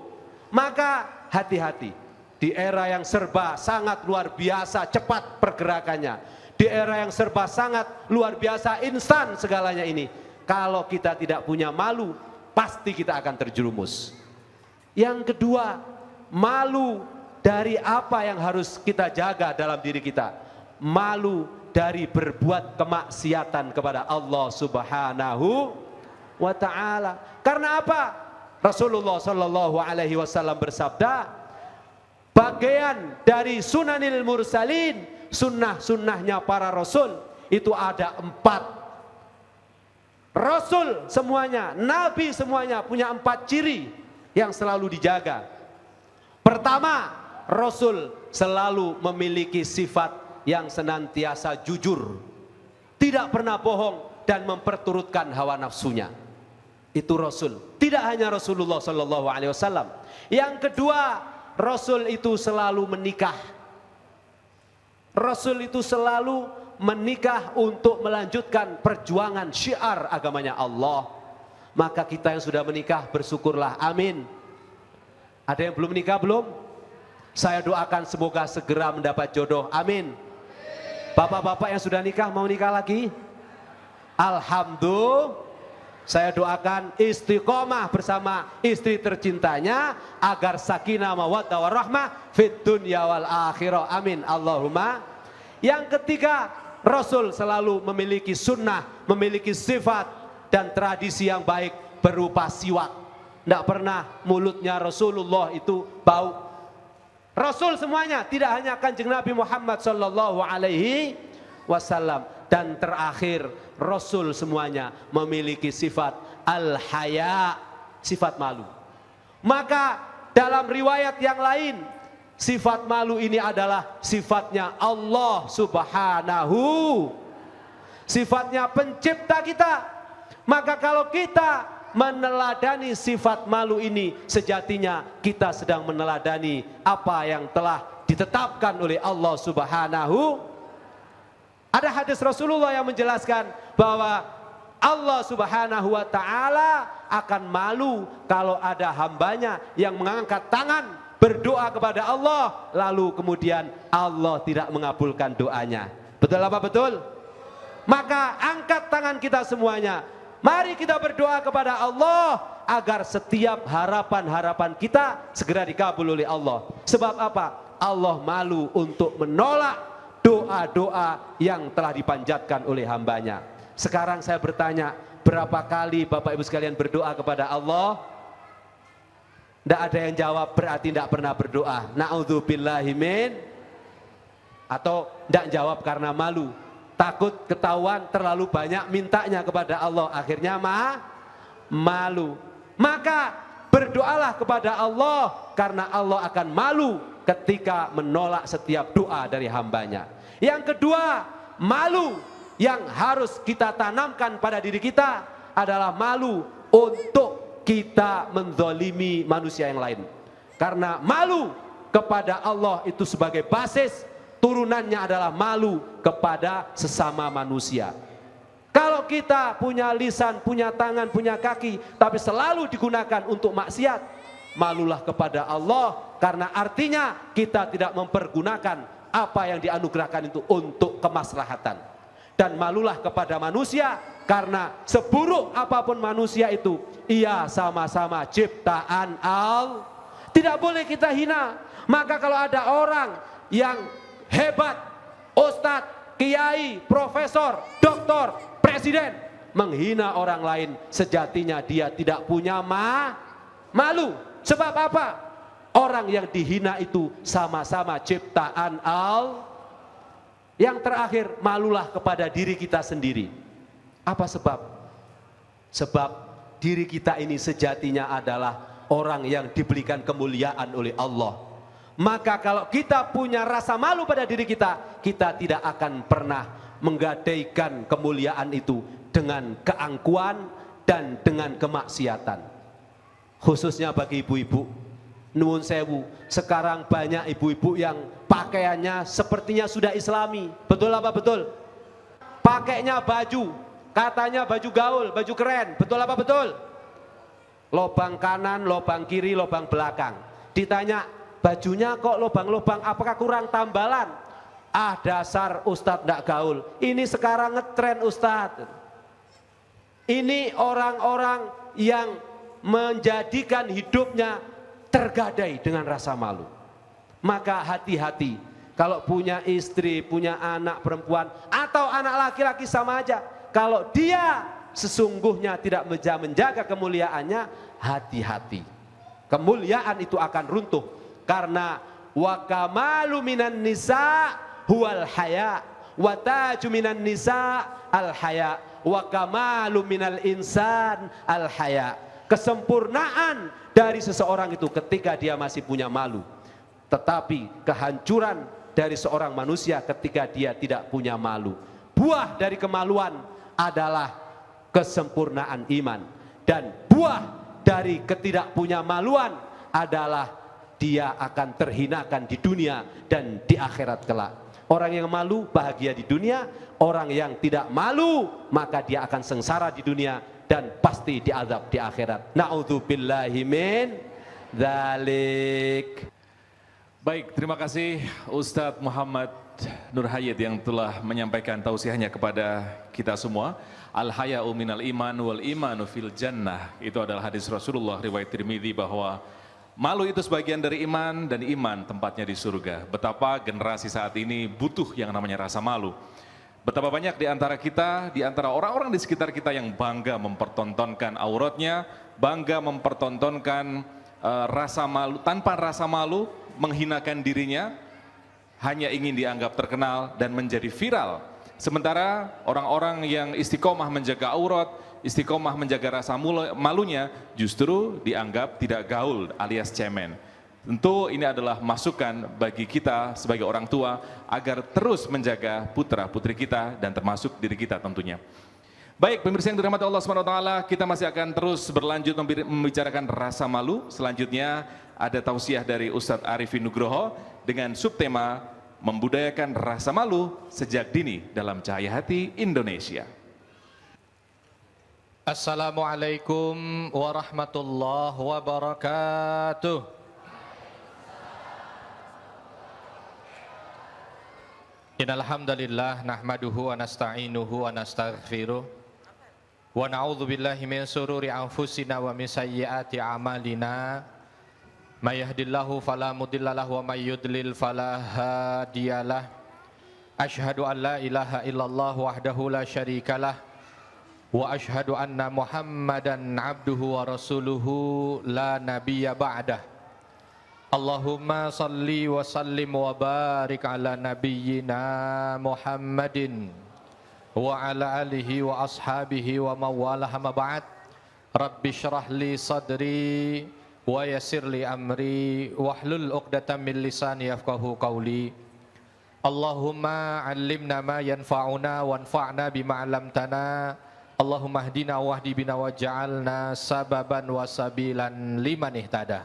Maka hati-hati, di era yang serba sangat luar biasa cepat pergerakannya, di era yang serba sangat luar biasa instan segalanya ini, kalau kita tidak punya malu, pasti kita akan terjerumus. Yang kedua, malu dari apa yang harus kita jaga dalam diri kita. Malu dari berbuat kemaksiatan kepada Allah Subhanahu wa ta'ala. Karena apa? Rasulullah Shallallahu Alaihi Wasallam bersabda, bagian dari sunanil mursalin, sunnah-sunnahnya para rasul, itu ada 4. Rasul semuanya, nabi semuanya punya 4 ciri yang selalu dijaga. Pertama, Rasul selalu memiliki sifat yang senantiasa jujur, tidak pernah bohong dan memperturutkan hawa nafsunya. Itu Rasul. Tidak hanya Rasulullah Shallallahu Alaihi Wasallam. Yang kedua, Rasul itu selalu menikah. Rasul itu selalu menikah untuk melanjutkan perjuangan syiar agamanya Allah. Maka kita yang sudah menikah bersyukurlah, amin. Ada yang belum menikah belum? Saya doakan semoga segera mendapat jodoh, amin. Bapak-bapak yang sudah nikah mau nikah lagi? Alhamdulillah. Saya doakan istiqomah bersama istri tercintanya agar sakinah mawaddah warahmah fid dunya wal akhirah, amin Allahumma. Yang ketiga, Rasul selalu memiliki sunnah, memiliki sifat dan tradisi yang baik berupa siwak. Tidak pernah mulutnya Rasulullah itu bau. Rasul semuanya, tidak hanya Kanjeng Nabi Muhammad Sallallahu Alaihi Wasallam. Dan terakhir, Rasul semuanya memiliki sifat al-haya, sifat malu. Maka dalam riwayat yang lain, sifat malu ini adalah sifatnya Allah Subhanahu, sifatnya pencipta kita. Maka kalau kita meneladani sifat malu ini, sejatinya kita sedang meneladani apa yang telah ditetapkan oleh Allah Subhanahu. Ada hadis Rasulullah yang menjelaskan bahwa Allah Subhanahu wa ta'ala akan malu kalau ada hambanya yang mengangkat tangan berdoa kepada Allah, lalu kemudian Allah tidak mengabulkan doanya. Betul apa betul? Maka angkat tangan kita semuanya, mari kita berdoa kepada Allah agar setiap harapan-harapan kita segera dikabul oleh Allah. Sebab apa? Allah malu untuk menolak doa-doa yang telah dipanjatkan oleh hambanya. Sekarang saya bertanya, berapa kali Bapak Ibu sekalian berdoa kepada Allah? Tidak ada yang jawab, berarti tidak pernah berdoa. Na'udzubillahi min. Atau tidak jawab karena malu, takut ketahuan terlalu banyak mintanya kepada Allah, akhirnya malu. Maka berdoalah kepada Allah, karena Allah akan malu ketika menolak setiap doa dari hambanya. Yang kedua, malu yang harus kita tanamkan pada diri kita adalah malu untuk kita menzalimi manusia yang lain. Karena malu kepada Allah itu sebagai basis, turunannya adalah malu kepada sesama manusia. Kalau kita punya lisan, punya tangan, punya kaki, tapi selalu digunakan untuk maksiat, malulah kepada Allah, karena artinya kita tidak mempergunakan apa yang dianugerahkan itu untuk kemaslahatan. Dan malulah kepada manusia, karena seburuk apapun manusia itu, ia sama-sama ciptaan Allah. Tidak boleh kita hina. Maka kalau ada orang yang hebat, ustadz, kiai, profesor, doktor, presiden, menghina orang lain, sejatinya dia tidak punya malu. Sebab apa? Orang yang dihina itu sama-sama ciptaan Allah. Yang terakhir, malulah kepada diri kita sendiri. Apa sebab? Sebab diri kita ini sejatinya adalah orang yang diberikan kemuliaan oleh Allah. Maka kalau kita punya rasa malu pada diri kita, kita tidak akan pernah menggadaikan kemuliaan itu dengan keangkuhan dan dengan kemaksiatan. Khususnya bagi ibu-ibu, nuwun sewu, sekarang banyak ibu-ibu yang pakaiannya sepertinya sudah islami. Betul apa betul? Pakainya baju, katanya baju gaul, baju keren. Betul apa betul? Lobang kanan, lobang kiri, lobang belakang. Ditanya, bajunya kok lobang-lobang, apakah kurang tambalan? Ah, dasar Ustadz ndak gaul. Ini sekarang ngetren Ustadz. Ini orang-orang yang menjadikan hidupnya tergadai dengan rasa malu. Maka hati-hati, kalau punya istri, punya anak perempuan atau anak laki-laki sama aja, kalau dia sesungguhnya tidak menjaga kemuliaannya, hati-hati. Kemuliaan itu akan runtuh, karena wa kamalu minan nisa huwal haya, wa taju minan nisa al haya, wa kamalu minal insan al haya. Kesempurnaan dari seseorang itu ketika dia masih punya malu. Tetapi kehancuran dari seorang manusia ketika dia tidak punya malu. Buah dari kemaluan adalah kesempurnaan iman, dan buah dari ketidakpunyamaluan adalah dia akan terhinakan di dunia dan di akhirat kelak. Orang yang malu bahagia di dunia, orang yang tidak malu maka dia akan sengsara di dunia dan pasti diazab di akhirat. Na'udzubillahi min dzalik. Baik, terima kasih Ustadz Muhammad Nur Hayat yang telah menyampaikan tausiahnya kepada kita semua. Al-haya'u minal iman wal imanu fil jannah. Itu adalah hadis Rasulullah riwayat Tirmidzi, bahwa malu itu sebagian dari iman dan iman tempatnya di surga. Betapa generasi saat ini butuh yang namanya rasa malu. Betapa banyak di antara kita, di antara orang-orang di sekitar kita yang bangga mempertontonkan auratnya, bangga mempertontonkan rasa malu, tanpa rasa malu, menghinakan dirinya, hanya ingin dianggap terkenal dan menjadi viral. Sementara orang-orang yang istiqomah menjaga aurat, istiqomah menjaga rasa malunya, justru dianggap tidak gaul alias cemen. Tentu ini adalah masukan bagi kita sebagai orang tua agar terus menjaga putra-putri kita dan termasuk diri kita tentunya. Baik, pemirsa yang dirahmati Allah SWT, kita masih akan terus berlanjut membicarakan rasa malu. Selanjutnya ada tausiah dari Ustadz Arifin Nugroho dengan subtema membudayakan rasa malu sejak dini dalam Cahaya Hati Indonesia. Assalamualaikum warahmatullahi wabarakatuh. Innal hamdalillah nahmaduhu wa nasta'inuhu wa nastaghfiruh wa na'udzu billahi min shururi anfusina wa min sayyiati a'malina. May yahdihillahu fala mudhillalahu wa may yudlil fala hadiyalah. Asyhadu an la ilaha illallah wahdahu la syarikalah wa asyhadu anna Muhammadan abduhu wa rasuluhu la nabiyya ba'dah. Allahumma salli wa sallim wa barik ala nabiyyina Muhammadin wa ala alihi wa ashabihi wa mawalah, ma ba'd. Rabbi syrah li sadri wa yassir li amri wahlul 'uqdatam min lisani yafqahu qawli. Allahumma 'allimna ma yanfa'una wanfa'na bima 'allamtana. Allahumma hdina wahdi bina waj'alna sababan wa sabilan liman ihtada.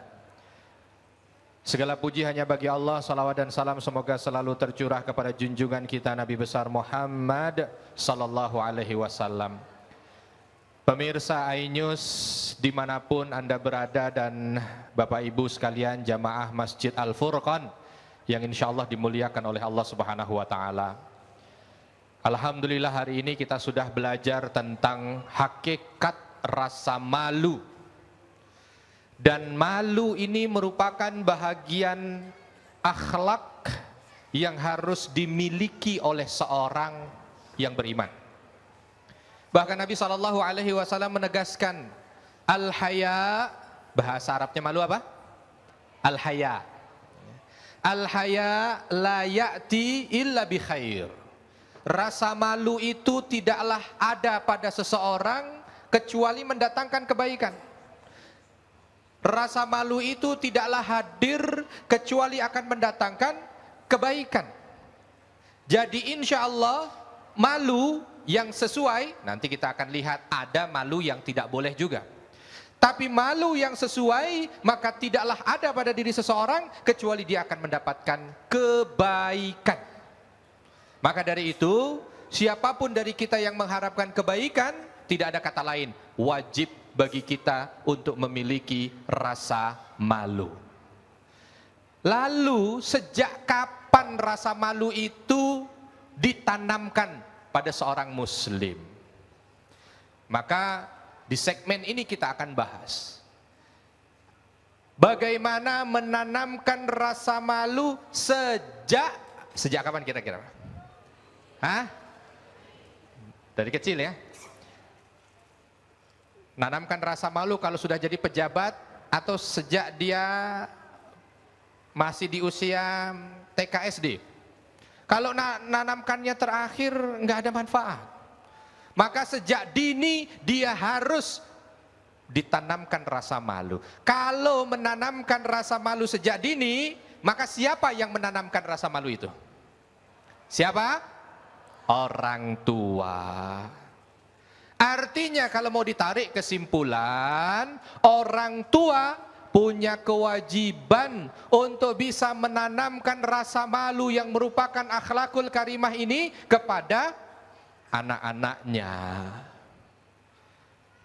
Segala puji hanya bagi Allah, salawat dan salam semoga selalu tercurah kepada junjungan kita Nabi besar Muhammad sallallahu alaihi wasallam. Pemirsa iNews dimanapun Anda berada dan Bapak Ibu sekalian jamaah Masjid Al-Furqan yang insya Allah dimuliakan oleh Allah Subhanahu wa ta'ala. Alhamdulillah hari ini kita sudah belajar tentang hakikat rasa malu. Dan malu ini merupakan bahagian akhlak yang harus dimiliki oleh seorang yang beriman. Bahkan Nabi SAW menegaskan al-haya, bahasa Arabnya malu apa? Al-haya. Al-haya la ya'ti illa bi khair. Rasa malu itu tidaklah ada pada seseorang kecuali mendatangkan kebaikan. Rasa malu itu tidaklah hadir kecuali akan mendatangkan kebaikan. Jadi insya Allah malu yang sesuai, nanti kita akan lihat ada malu yang tidak boleh juga. Tapi malu yang sesuai maka tidaklah ada pada diri seseorang kecuali dia akan mendapatkan kebaikan. Maka dari itu, siapapun dari kita yang mengharapkan kebaikan, tidak ada kata lain, wajib bagi kita untuk memiliki rasa malu. Lalu sejak kapan rasa malu itu ditanamkan pada seorang muslim? Maka di segmen ini kita akan bahas bagaimana menanamkan rasa malu sejak kapan kira-kira? Hah? Dari kecil ya? Nanamkan rasa malu kalau sudah jadi pejabat atau sejak dia masih di usia TK SD? Kalau nanamkannya terakhir nggak ada manfaat. Maka sejak dini dia harus ditanamkan rasa malu. Kalau menanamkan rasa malu sejak dini, maka siapa yang menanamkan rasa malu itu? Siapa? Orang tua. Artinya kalau mau ditarik kesimpulan, orang tua punya kewajiban untuk bisa menanamkan rasa malu yang merupakan akhlakul karimah ini kepada anak-anaknya.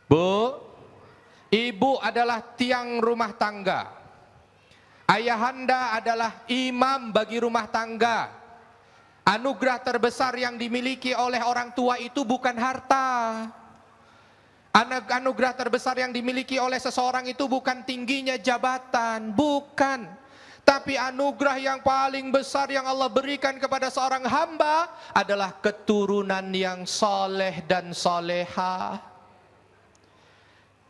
Bu, ibu adalah tiang rumah tangga. Ayahanda adalah imam bagi rumah tangga. Anugerah terbesar yang dimiliki oleh orang tua itu bukan harta. Anugerah terbesar yang dimiliki oleh seseorang itu bukan tingginya jabatan, bukan. Tapi anugerah yang paling besar yang Allah berikan kepada seorang hamba adalah keturunan yang soleh dan soleha.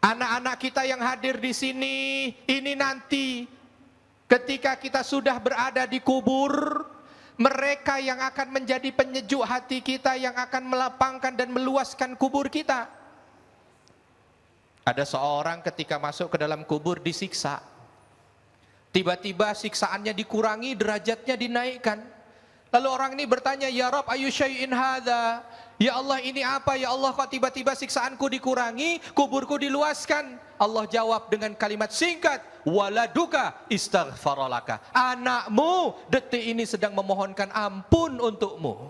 Anak-anak kita yang hadir di sini, ini nanti ketika kita sudah berada di kubur, mereka yang akan menjadi penyejuk hati kita, yang akan melapangkan dan meluaskan kubur kita. Ada seorang ketika masuk ke dalam kubur disiksa. Tiba-tiba siksaannya dikurangi, derajatnya dinaikkan. Lalu orang ini bertanya, "Ya Rabb, ayu syai'in hadza?" Ya Allah, ini apa? Ya Allah, kok tiba-tiba siksaanku dikurangi, kuburku diluaskan? Allah jawab dengan kalimat singkat, "Waladuka istaghfaralaka." Anakmu detik ini sedang memohonkan ampun untukmu.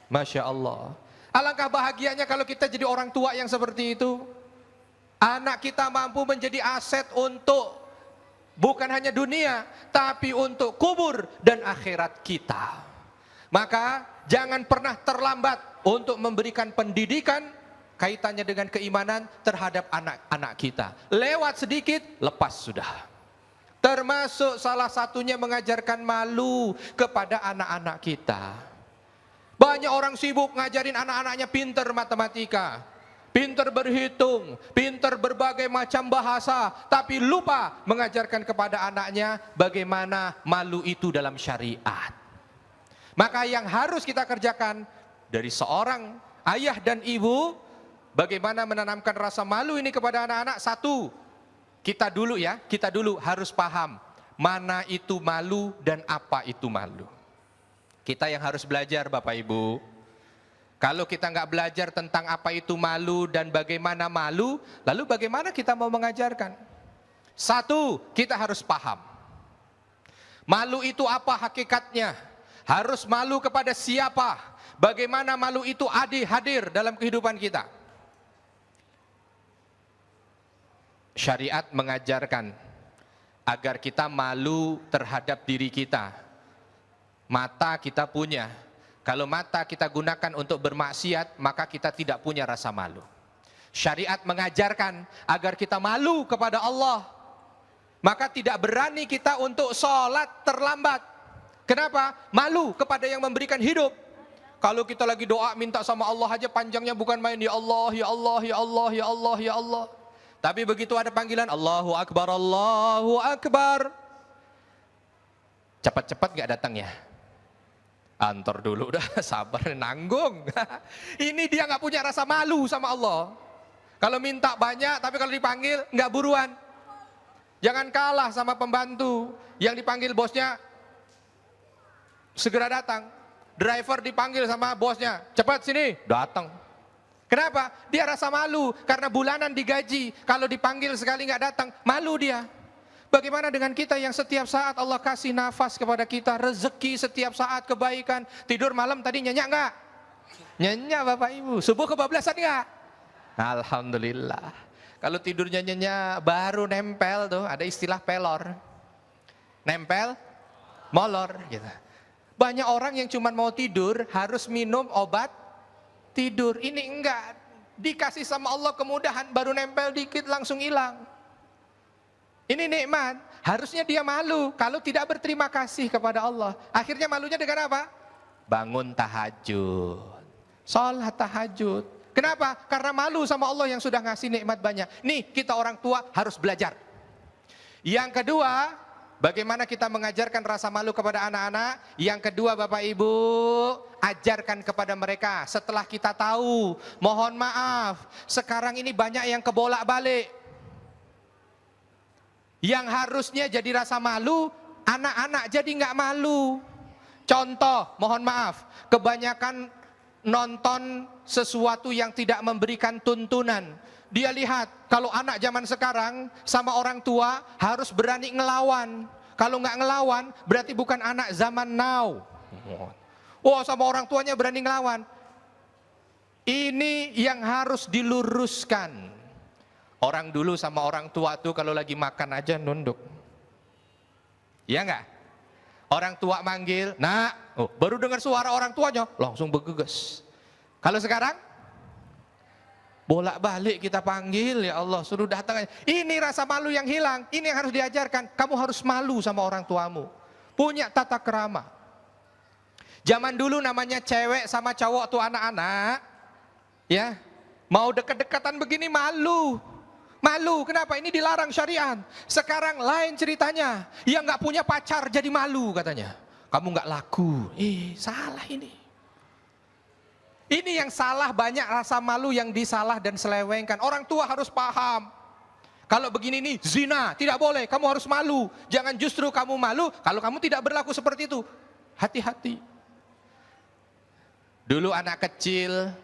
Masya Allah. Alangkah bahagianya kalau kita jadi orang tua yang seperti itu. Anak kita mampu menjadi aset untuk bukan hanya dunia, tapi untuk kubur dan akhirat kita. Maka jangan pernah terlambat untuk memberikan pendidikan kaitannya dengan keimanan terhadap anak-anak kita. Lewat sedikit, lepas sudah. Termasuk salah satunya mengajarkan malu kepada anak-anak kita. Banyak orang sibuk ngajarin anak-anaknya pinter matematika, pinter berhitung, pinter berbagai macam bahasa, tapi lupa mengajarkan kepada anaknya bagaimana malu itu dalam syariat. Maka yang harus kita kerjakan dari seorang ayah dan ibu, bagaimana menanamkan rasa malu ini kepada anak-anak. Satu, kita dulu harus paham mana itu malu dan apa itu malu. Kita yang harus belajar Bapak Ibu. Kalau kita nggak belajar tentang apa itu malu dan bagaimana malu, lalu bagaimana kita mau mengajarkan? Satu, kita harus paham. Malu itu apa hakikatnya? Harus malu kepada siapa? Bagaimana malu itu hadir dalam kehidupan kita? Syariat mengajarkan agar kita malu terhadap diri kita. Mata kita punya. Kalau mata kita gunakan untuk bermaksiat, maka kita tidak punya rasa malu. Syariat mengajarkan agar kita malu kepada Allah. Maka tidak berani kita untuk sholat terlambat. Kenapa? Malu kepada yang memberikan hidup. Kalau kita lagi doa minta sama Allah aja panjangnya bukan main, ya Allah, ya Allah, ya Allah, ya Allah, ya Allah. Tapi begitu ada panggilan Allahu Akbar, Allahu Akbar, cepat-cepat gak datang ya? Antor dulu dah, sabar, nanggung. Ini dia gak punya rasa malu sama Allah. Kalau minta banyak, tapi kalau dipanggil gak buruan. Jangan kalah sama pembantu yang dipanggil bosnya segera datang. Driver dipanggil sama bosnya, cepat sini, datang. Kenapa? Dia rasa malu karena bulanan digaji. Kalau dipanggil sekali nggak datang, malu dia. Bagaimana dengan kita yang setiap saat Allah kasih nafas kepada kita, rezeki setiap saat, kebaikan. Tidur malam tadi nyenyak nggak? Nyenyak Bapak Ibu. Subuh kebablasan nggak? Alhamdulillah. Kalau tidurnya nyenyak, baru nempel tuh, ada istilah pelor. Nempel, molor. Gitu. Banyak orang yang cuma mau tidur, harus minum obat tidur. Ini enggak, dikasih sama Allah kemudahan, baru nempel dikit langsung hilang. Ini nikmat. Harusnya dia malu kalau tidak berterima kasih kepada Allah. Akhirnya malunya dengan apa? Bangun tahajud, sholat tahajud. Kenapa? Karena malu sama Allah yang sudah ngasih nikmat banyak. Nih, kita orang tua harus belajar. Yang kedua, bagaimana kita mengajarkan rasa malu kepada anak-anak? Yang kedua, Bapak Ibu, ajarkan kepada mereka. Setelah kita tahu, mohon maaf, sekarang ini banyak yang kebolak-balik. Yang harusnya jadi rasa malu, anak-anak jadi nggak malu. Contoh, mohon maaf, kebanyakan nonton sesuatu yang tidak memberikan tuntunan. Dia lihat, kalau anak zaman sekarang sama orang tua harus berani ngelawan. Kalau nggak ngelawan, berarti bukan anak zaman now. Oh, sama orang tuanya berani ngelawan. Ini yang harus diluruskan. Orang dulu sama orang tua tuh kalau lagi makan aja nunduk. Iya nggak? Orang tua manggil, nak, oh, baru dengar suara orang tuanya, langsung bergegas. Kalau sekarang, bolak-balik kita panggil, ya Allah, suruh datang aja. Ini rasa malu yang hilang, ini yang harus diajarkan. Kamu harus malu sama orang tuamu. Punya tata krama. Zaman dulu namanya cewek sama cowok tuh anak-anak, ya, mau deket-dekatan begini malu. Malu, kenapa? Ini dilarang syariat. Sekarang lain ceritanya. Yang nggak punya pacar jadi malu katanya. Kamu nggak laku. Salah ini. Ini yang salah, banyak rasa malu yang disalah dan selewengkan. Orang tua harus paham. Kalau begini nih, zina, tidak boleh. Kamu harus malu. Jangan justru kamu malu kalau kamu tidak berlaku seperti itu. Hati-hati. Dulu anak kecil,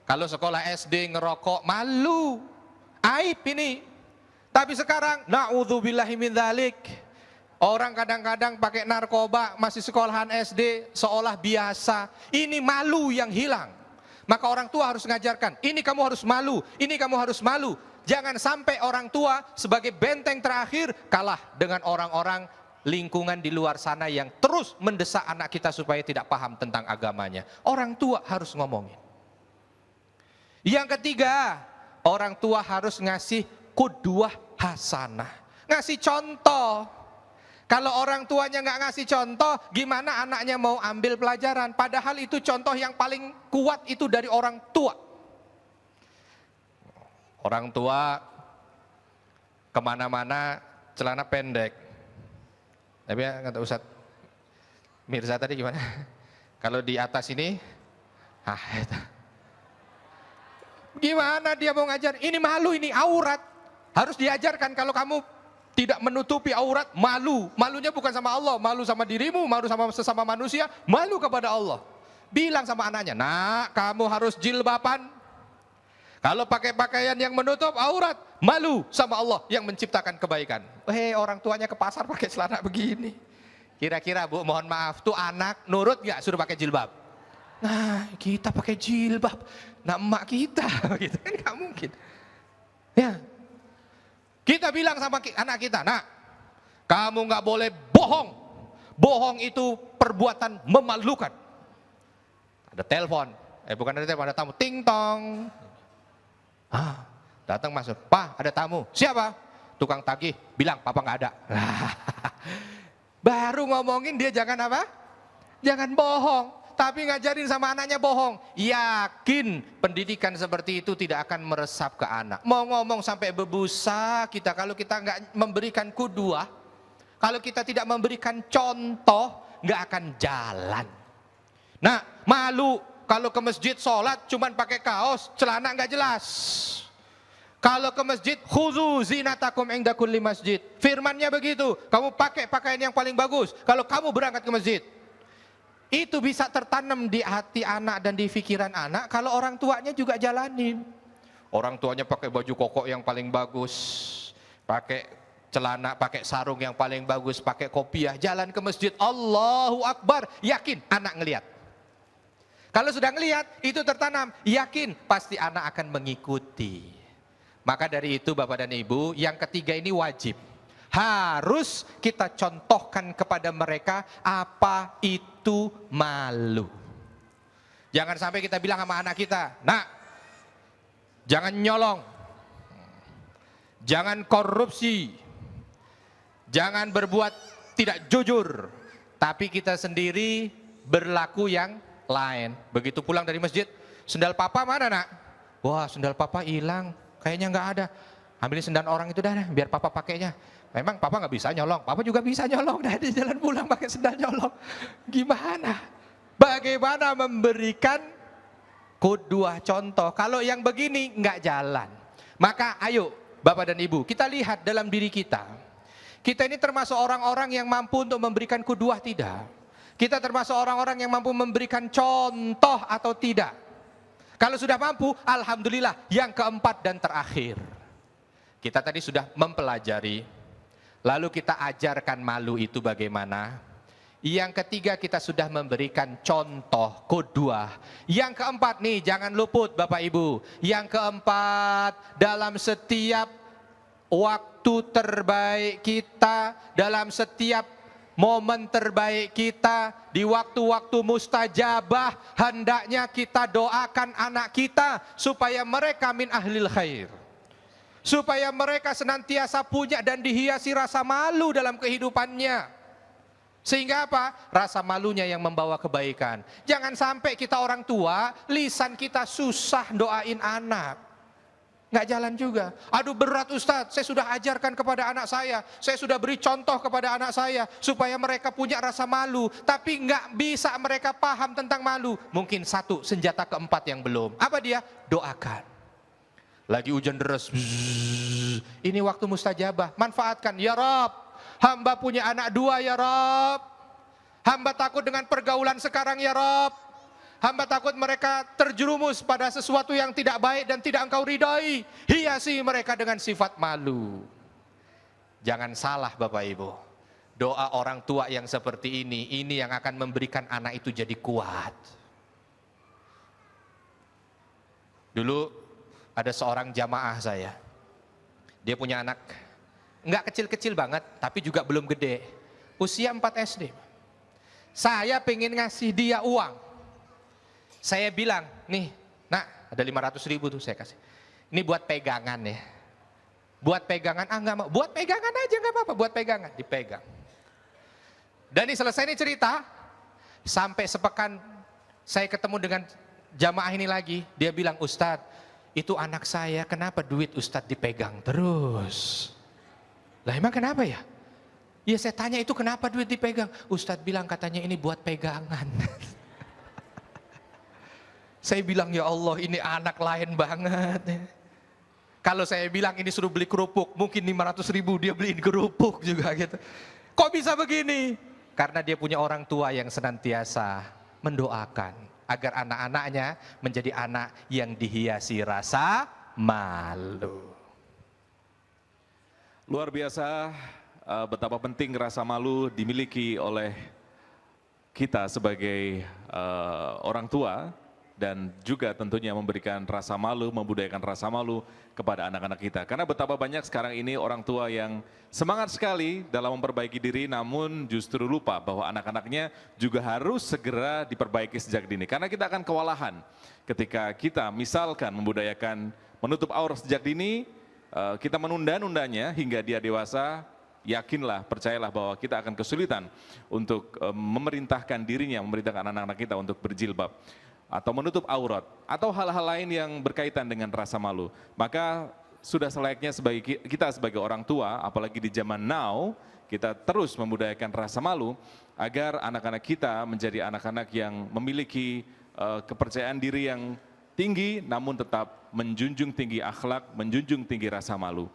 kalau sekolah SD ngerokok, malu. Aib ini. Tapi sekarang naudzubillahi min dzalik. Orang kadang-kadang pakai narkoba masih sekolahan SD seolah biasa. Ini malu yang hilang. Maka orang tua harus mengajarkan, ini kamu harus malu, ini kamu harus malu. Jangan sampai orang tua sebagai benteng terakhir kalah dengan orang-orang lingkungan di luar sana yang terus mendesak anak kita supaya tidak paham tentang agamanya. Orang tua harus ngomongin. Yang ketiga, orang tua harus ngasih qudwah hasanah, ngasih contoh. Kalau orang tuanya nggak ngasih contoh, gimana anaknya mau ambil pelajaran? Padahal itu contoh yang paling kuat itu dari orang tua. Orang tua kemana-mana celana pendek. Tapi ya kata Ustaz Mirza tadi gimana? Kalau di atas ini, gimana dia mau ngajar? Ini malu, ini aurat. Harus diajarkan kalau kamu tidak menutupi aurat, malu. Malunya bukan sama Allah, malu sama dirimu, malu sama sesama manusia, malu kepada Allah. Bilang sama anaknya, nak, kamu harus jilbaban. Kalau pakai pakaian yang menutup aurat, malu sama Allah yang menciptakan kebaikan. Orang tuanya ke pasar pakai celana begini. Kira-kira Bu, mohon maaf, tuh anak nurut gak suruh pakai jilbab? Nah, kita pakai jilbab. Nah, emak kita, gitu kan gak mungkin. Ya. Kita bilang sama anak kita, nak, kamu nggak boleh bohong. Bohong itu perbuatan memalukan. Ada telepon, bukan ada telepon, ada tamu, ting tong. Datang masuk, Pak, ada tamu. Siapa? Tukang tagih. Bilang, Papa nggak ada. Baru ngomongin dia jangan apa? Jangan bohong. Tapi ngajarin sama anaknya bohong. Yakin pendidikan seperti itu tidak akan meresap ke anak. Mau ngomong sampai berbusa kita kalau kita nggak memberikan qudwah, kalau kita tidak memberikan contoh, nggak akan jalan. Nah, malu kalau ke masjid sholat cuman pakai kaos, celana nggak jelas. Kalau ke masjid, khudzu zinatakum inda kulli masjid. Firmannya begitu, kamu pakai pakaian yang paling bagus kalau kamu berangkat ke masjid. Itu bisa tertanam di hati anak dan di pikiran anak kalau orang tuanya juga jalanin. Orang tuanya pakai baju koko yang paling bagus, pakai celana, pakai sarung yang paling bagus, pakai kopiah, jalan ke masjid, Allahu Akbar, yakin anak ngelihat. Kalau sudah ngelihat, itu tertanam, yakin pasti anak akan mengikuti. Maka dari itu Bapak dan Ibu, yang ketiga ini wajib. Harus kita contohkan kepada mereka apa itu malu. Jangan sampai kita bilang sama anak kita, nak, jangan nyolong, jangan korupsi, jangan berbuat tidak jujur, tapi kita sendiri berlaku yang lain. Begitu pulang dari masjid, sendal papa mana nak? Wah, sendal papa hilang, kayaknya nggak ada. Ambilin sendal orang itu dah, biar papa pakainya. Memang papa nggak bisa nyolong, papa juga bisa nyolong. Dah di jalan pulang pakai sendal nyolong. Gimana? Bagaimana memberikan kedua contoh? Kalau yang begini nggak jalan. Maka ayo Bapak dan Ibu, kita lihat dalam diri kita. Kita ini termasuk orang-orang yang mampu untuk memberikan kedua tidak? Kita termasuk orang-orang yang mampu memberikan contoh atau tidak? Kalau sudah mampu, alhamdulillah. Yang keempat dan terakhir, kita tadi sudah mempelajari. Lalu kita ajarkan malu itu bagaimana. Yang ketiga kita sudah memberikan contoh kedua. Yang keempat nih jangan luput Bapak Ibu. Yang keempat, dalam setiap waktu terbaik kita, dalam setiap momen terbaik kita, di waktu-waktu mustajabah, hendaknya kita doakan anak kita supaya mereka min ahlil khair. Supaya mereka senantiasa punya dan dihiasi rasa malu dalam kehidupannya. Sehingga apa? Rasa malunya yang membawa kebaikan. Jangan sampai kita orang tua, lisan kita susah doain anak. Nggak jalan juga. Aduh berat Ustadz, saya sudah ajarkan kepada anak saya sudah beri contoh kepada anak saya, supaya mereka punya rasa malu. Tapi nggak bisa mereka paham tentang malu. Mungkin satu, senjata keempat yang belum. Apa dia? Doakan. Lagi hujan deras, ini waktu mustajabah, manfaatkan. Ya Rob, hamba punya anak dua ya Rob. Hamba takut dengan pergaulan sekarang ya Rob. Hamba takut mereka terjerumus pada sesuatu yang tidak baik dan tidak Engkau ridhai. Hiasi mereka dengan sifat malu. Jangan salah Bapak Ibu. Doa orang tua yang seperti ini yang akan memberikan anak itu jadi kuat. Dulu ada seorang jamaah saya, dia punya anak, nggak kecil-kecil banget, tapi juga belum gede, usia 4 SD. Saya pengen ngasih dia uang. Saya bilang, nih, nak, ada 500.000 tuh saya kasih. Ini buat pegangan ya. Buat pegangan, nggak mau. Buat pegangan aja nggak apa-apa, buat pegangan, dipegang. Dan ini selesai nih cerita, sampai sepekan saya ketemu dengan jamaah ini lagi, dia bilang, Ustadz, itu anak saya, kenapa duit Ustadz dipegang terus? Lah emang kenapa ya? Ya saya tanya itu kenapa duit dipegang? Ustadz bilang katanya ini buat pegangan. Saya bilang ya Allah ini anak lain banget. Kalau saya bilang ini suruh beli kerupuk, mungkin 500.000 dia beliin kerupuk juga gitu. Kok bisa begini? Karena dia punya orang tua yang senantiasa mendoakan agar anak-anaknya menjadi anak yang dihiasi rasa malu. Luar biasa betapa penting rasa malu dimiliki oleh kita sebagai orang tua, dan juga tentunya memberikan rasa malu, membudayakan rasa malu kepada anak-anak kita. Karena betapa banyak sekarang ini orang tua yang semangat sekali dalam memperbaiki diri, namun justru lupa bahwa anak-anaknya juga harus segera diperbaiki sejak dini. Karena kita akan kewalahan ketika kita misalkan membudayakan menutup aurat sejak dini, kita menunda-nundanya hingga dia dewasa. Yakinlah, percayalah bahwa kita akan kesulitan untuk memerintahkan dirinya, memerintahkan anak-anak kita untuk berjilbab atau menutup aurat, atau hal-hal lain yang berkaitan dengan rasa malu. Maka sudah selayaknya kita sebagai orang tua, apalagi di zaman now, kita terus membudayakan rasa malu, agar anak-anak kita menjadi anak-anak yang memiliki kepercayaan diri yang tinggi, namun tetap menjunjung tinggi akhlak, menjunjung tinggi rasa malu.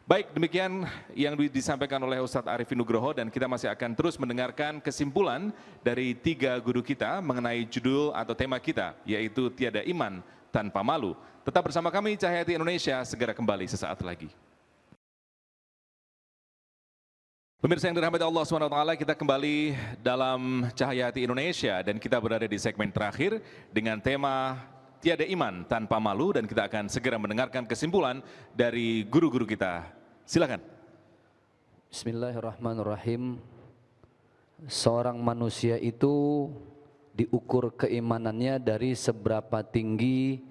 Baik, demikian yang disampaikan oleh Ustadz Arifin Nugroho, dan kita masih akan terus mendengarkan kesimpulan dari 3 guru kita mengenai judul atau tema kita, yaitu Tiada Iman Tanpa Malu. Tetap bersama kami, Cahaya Hati Indonesia segera kembali sesaat lagi. Pemirsa yang dirahmati Allah SWT, kita kembali dalam Cahaya Hati Indonesia dan kita berada di segmen terakhir dengan tema Tiada Iman Tanpa Malu, dan kita akan segera mendengarkan kesimpulan dari guru-guru kita. Silakan. Bismillahirrahmanirrahim. Seorang manusia itu diukur keimanannya dari seberapa tinggi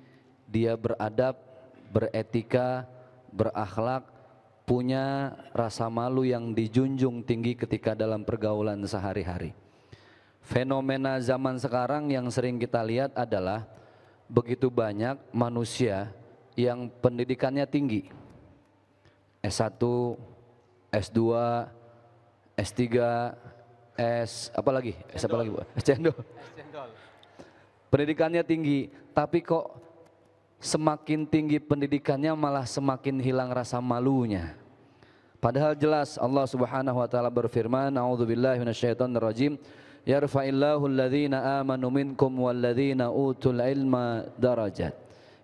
dia beradab, beretika, berakhlak, punya rasa malu yang dijunjung tinggi ketika dalam pergaulan sehari-hari. Fenomena zaman sekarang yang sering kita lihat adalah begitu banyak manusia yang pendidikannya tinggi. S1, S2, S3, apa lagi? S apa lagi, Bu? S cendol. Pendidikannya tinggi, tapi kok semakin tinggi pendidikannya malah semakin hilang rasa malunya. Padahal jelas Allah Subhanahu wa taala berfirman, a'udzubillahi minasyaitonirrajim, yarfa'illahu alladhina amanu minkum walladhina utul ilma darajat.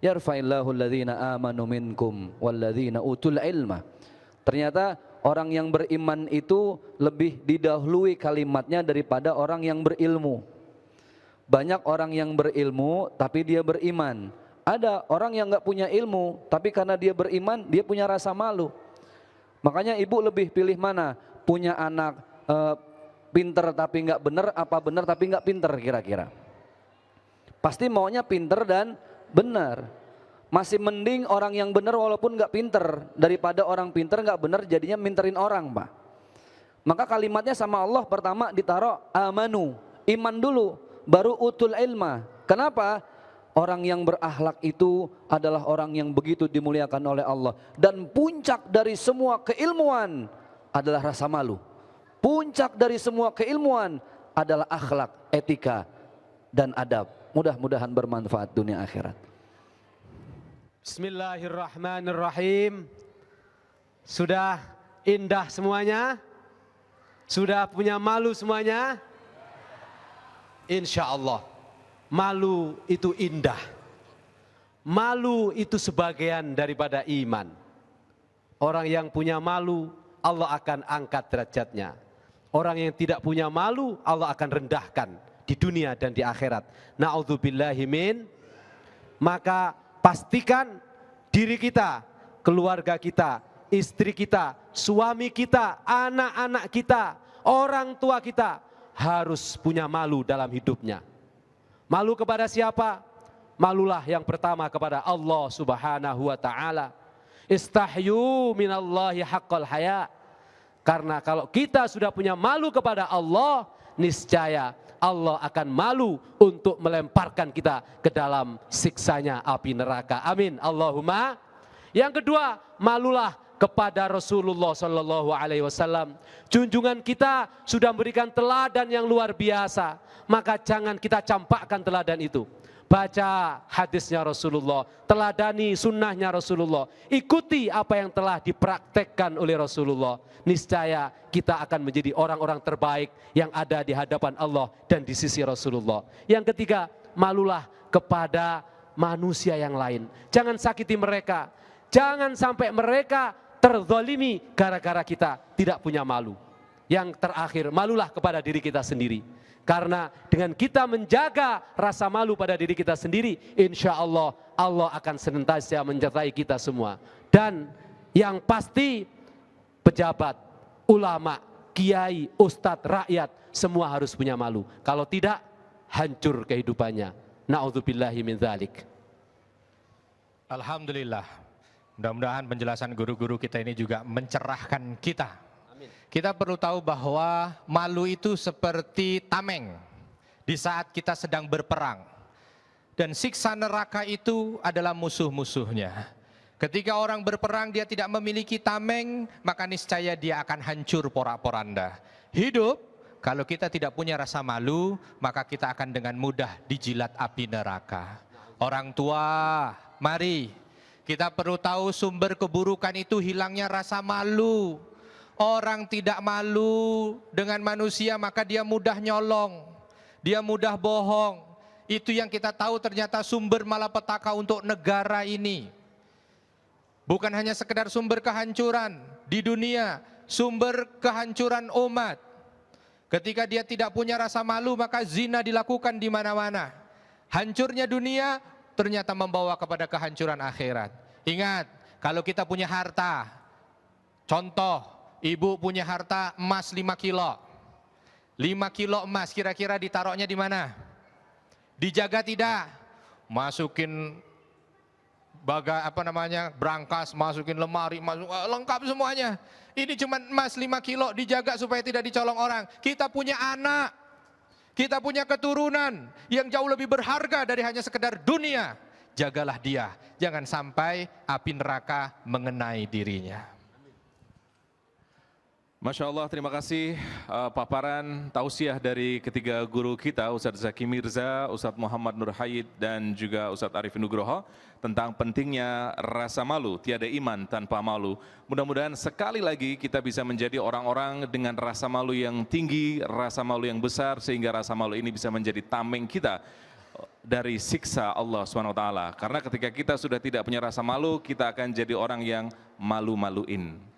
Yarfa'illahu alladhina amanu minkum walladhina utul ilma. Ternyata orang yang beriman itu lebih didahului kalimatnya daripada orang yang berilmu. Banyak orang yang berilmu tapi dia beriman. Ada orang yang nggak punya ilmu tapi karena dia beriman dia punya rasa malu. Makanya ibu lebih pilih mana? Punya anak pinter tapi nggak bener, apa bener tapi nggak pinter kira-kira? Pasti maunya pinter dan benar. Masih mending orang yang benar walaupun nggak pinter daripada orang pinter nggak benar jadinya minterin orang, Pak. Maka kalimatnya sama Allah pertama ditaruh amanu, iman dulu, baru utul ilma. Kenapa? Orang yang berakhlak itu adalah orang yang begitu dimuliakan oleh Allah, dan puncak dari semua keilmuan adalah rasa malu. Puncak dari semua keilmuan adalah akhlak, etika, dan adab. Mudah-mudahan bermanfaat dunia akhirat. Bismillahirrahmanirrahim. Sudah indah semuanya? Sudah punya malu semuanya? Insya Allah. Malu itu indah. Malu itu sebagian daripada iman. Orang yang punya malu, Allah akan angkat derajatnya. Orang yang tidak punya malu, Allah akan rendahkan di dunia dan di akhirat. Na'udzubillahi min. Maka pastikan diri kita, keluarga kita, istri kita, suami kita, anak-anak kita, orang tua kita harus punya malu dalam hidupnya. Malu kepada siapa? Malulah yang pertama kepada Allah Subhanahu wa taala. Istahyu minallahi haqqal haya. Karena kalau kita sudah punya malu kepada Allah, niscaya Allah akan malu untuk melemparkan kita ke dalam siksanya api neraka. Amin. Allahumma. Yang kedua, malulah kepada Rasulullah Sallallahu Alaihi Wasallam. Junjungan kita sudah memberikan teladan yang luar biasa. Maka jangan kita campakkan teladan itu. Baca hadisnya Rasulullah, teladani sunnahnya Rasulullah, ikuti apa yang telah dipraktekkan oleh Rasulullah. Niscaya kita akan menjadi orang-orang terbaik yang ada di hadapan Allah dan di sisi Rasulullah. Yang ketiga, malulah kepada manusia yang lain. Jangan sakiti mereka, jangan sampai mereka terzalimi gara-gara kita tidak punya malu. Yang terakhir, malulah kepada diri kita sendiri. Karena dengan kita menjaga rasa malu pada diri kita sendiri, insya Allah, Allah akan senantiasa menyertai kita semua. Dan yang pasti pejabat, ulama, kiai, ustadz, rakyat, semua harus punya malu. Kalau tidak, hancur kehidupannya. Na'udzubillahi min dzalik. Alhamdulillah. Mudah-mudahan penjelasan guru-guru kita ini juga mencerahkan kita. Kita perlu tahu bahwa malu itu seperti tameng di saat kita sedang berperang. Dan siksa neraka itu adalah musuh-musuhnya. Ketika orang berperang dia tidak memiliki tameng, maka niscaya dia akan hancur porak-poranda. Hidup, kalau kita tidak punya rasa malu, maka kita akan dengan mudah dijilat api neraka. Orang tua, mari Kita perlu tahu sumber keburukan itu hilangnya rasa malu. Orang tidak malu dengan manusia maka dia mudah nyolong, dia mudah bohong. Itu yang kita tahu ternyata sumber malapetaka untuk negara ini. Bukan hanya sekedar sumber kehancuran di dunia, sumber kehancuran umat. Ketika dia tidak punya rasa malu maka zina dilakukan di mana-mana. Hancurnya dunia ternyata membawa kepada kehancuran akhirat. Ingat, kalau kita punya harta, contoh, ibu punya harta emas 5 kilo. 5 kilo emas kira-kira ditaruhnya di mana? Dijaga tidak? Masukin berangkas, masukin lemari, lengkap semuanya. Ini cuma emas 5 kilo dijaga supaya tidak dicolong orang. Kita punya anak, kita punya keturunan yang jauh lebih berharga dari hanya sekedar dunia. Jagalah dia, jangan sampai api neraka mengenai dirinya. Masya Allah, terima kasih paparan tausiah dari ketiga guru kita, Ustadz Zaki Mirza, Ustadz Muhammad Nur Hayid, dan juga Ustadz Arifin Nugroho tentang pentingnya rasa malu, tiada iman tanpa malu. Mudah-mudahan sekali lagi kita bisa menjadi orang-orang dengan rasa malu yang tinggi, rasa malu yang besar, sehingga rasa malu ini bisa menjadi tameng kita dari siksa Allah SWT. Karena ketika kita sudah tidak punya rasa malu, kita akan jadi orang yang malu-maluin.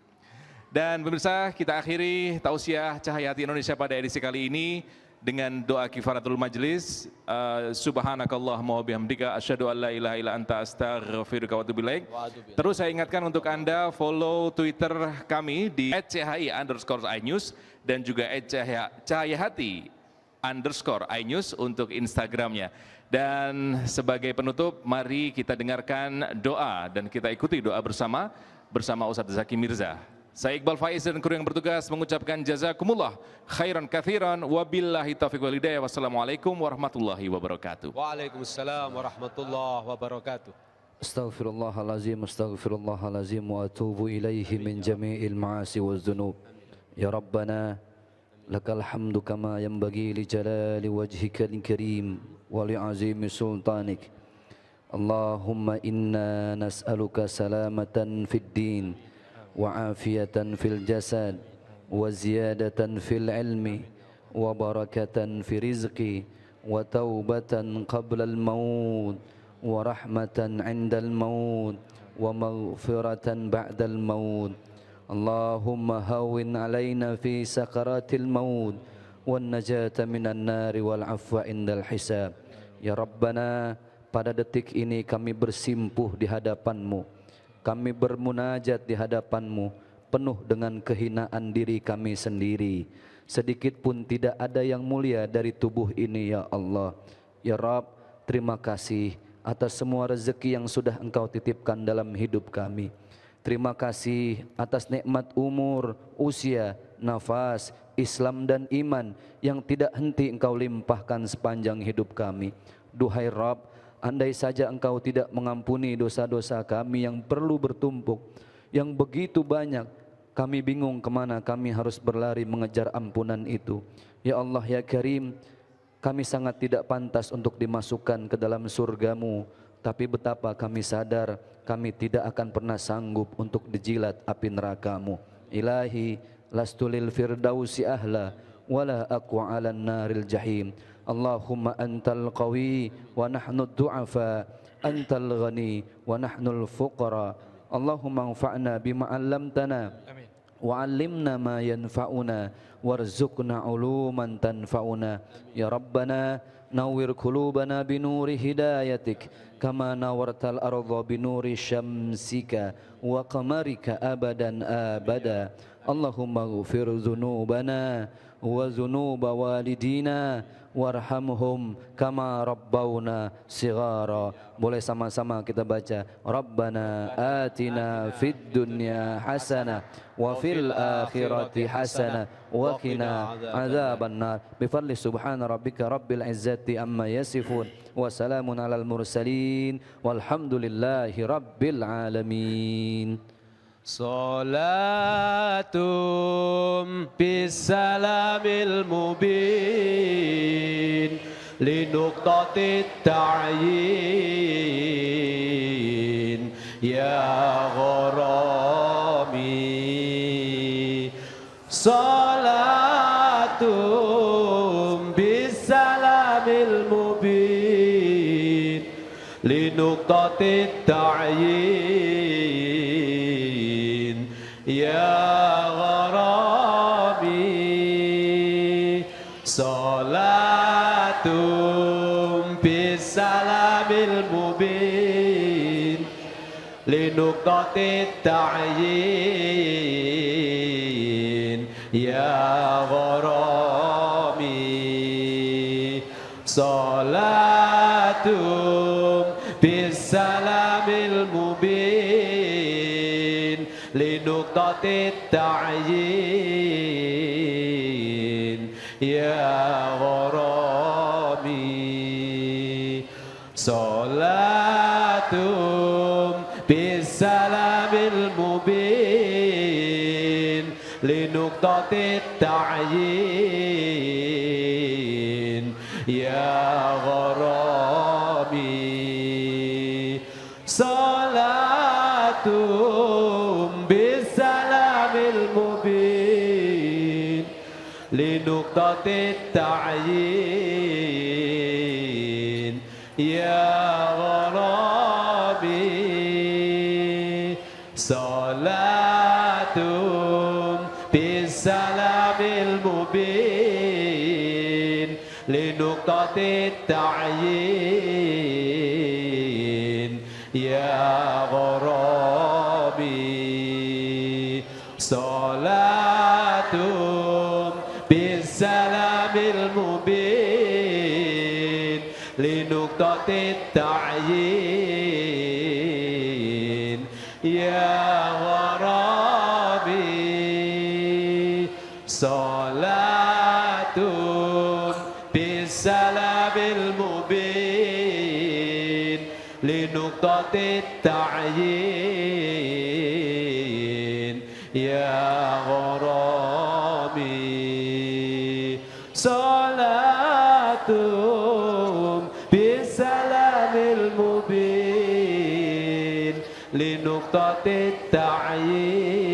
Dan pemirsa, kita akhiri tausiah Cahaya Hati Indonesia pada edisi kali ini dengan doa kifaratul majlis. Subhanakallahumma wa bihamdika asyhadu an la ilaha illa anta astaghfiruka wa atubu ilaik. Terus saya ingatkan untuk Anda follow Twitter kami di @chi_inews dan juga @cahayahati_inews untuk Instagramnya. Dan sebagai penutup, mari kita dengarkan doa dan kita ikuti doa bersama Ustadz Zaki Mirza. Saya Iqbal Faiz dan kru yang bertugas mengucapkan jazakumullah khairan kathiran wabillahi taufiq wal hidayah. Wassalamualaikum warahmatullahi wabarakatuh. Waalaikumsalam warahmatullahi wabarakatuh. Astaghfirullahalazim, astaghfirullahalazim wa atubu ilaihi min jami'il ma'asi waz dzunub. Ya Rabbana lakal hamdu kama yanbaghi li jalali wajhikal karim wa li azimi sultanik. Allahumma inna nas'aluka salamatan fid din وعافية في الجسد وزيادة في العلم وبركة في رزقي وتوبة قبل الموت ورحمة عند الموت ومغفرة بعد الموت. اللهم هون علينا في سكرات الموت والنجاة من النار والعفو عند الحساب. Ya Rabbana, pada detik ini kami bersimpuh di hadapan-Mu. Kami bermunajat di hadapan-Mu penuh dengan kehinaan diri kami sendiri. Sedikit pun tidak ada yang mulia dari tubuh ini ya Allah. Ya Rabb, terima kasih atas semua rezeki yang sudah Engkau titipkan dalam hidup kami. Terima kasih atas nikmat umur, usia, nafas, Islam dan iman yang tidak henti Engkau limpahkan sepanjang hidup kami. Duhai Rabb, andai saja Engkau tidak mengampuni dosa-dosa kami yang perlu bertumpuk, yang begitu banyak, kami bingung kemana kami harus berlari mengejar ampunan itu. Ya Allah ya Karim, kami sangat tidak pantas untuk dimasukkan ke dalam surga-Mu, tapi betapa kami sadar kami tidak akan pernah sanggup untuk dijilat api neraka-Mu. Ilahi, lastu lil firdausi ahla, wala aqwa 'alan naril jahim. Allahumma antal qawi wa nahnu du'afa, antal ghani wa nahnu al-fuqara. Allahumma anfa'na bima 'allamtana wa 'allimna ma yanfa'una warzuqna 'uluman tanfa'una. Ya Rabbana nawwir qulubana binuri hidayatik kama nawartal arda binuri syamsika wa qamarika abadan abada. Allahumma ighfir dzunubana wa dzunuba walidina warhamhum kama rabbawna sighara. Boleh sama-sama kita baca, Rabbana atina fid dunya hasanah wa fil akhirati hasanah wa qina adzabannar. Bi fadli subhana rabbika rabbil izzati amma yasifun wa salamun alal mursalin walhamdulillahi rabbil alamin. Salatum bisalamil mubin linuqtatit ta'yin ya gharami. Salatum bisalamil mubin linuqtatit ta'yin ya gharami. Salatum bisalamil mubin linuqtatit ta'yin ya gharami. Salatum bisalamil mubin linuqtatit ta'yin ya gharami. Salatum bisalamil mubin linuqtatit ta'yin ya gharami. Salatum bisalamil mubin linuqtatit ta'yin ya gharami. Salatum bisalamil mubin linuqtatit ta'yin ya gharami. Salatum bisalamil mubin linuqtatit ta'yin ya gharami. Salatum bisalamil mubin linuqtatit ta'yin ya gharami. Salatum bisalamil mubin linuqtatit ta'yin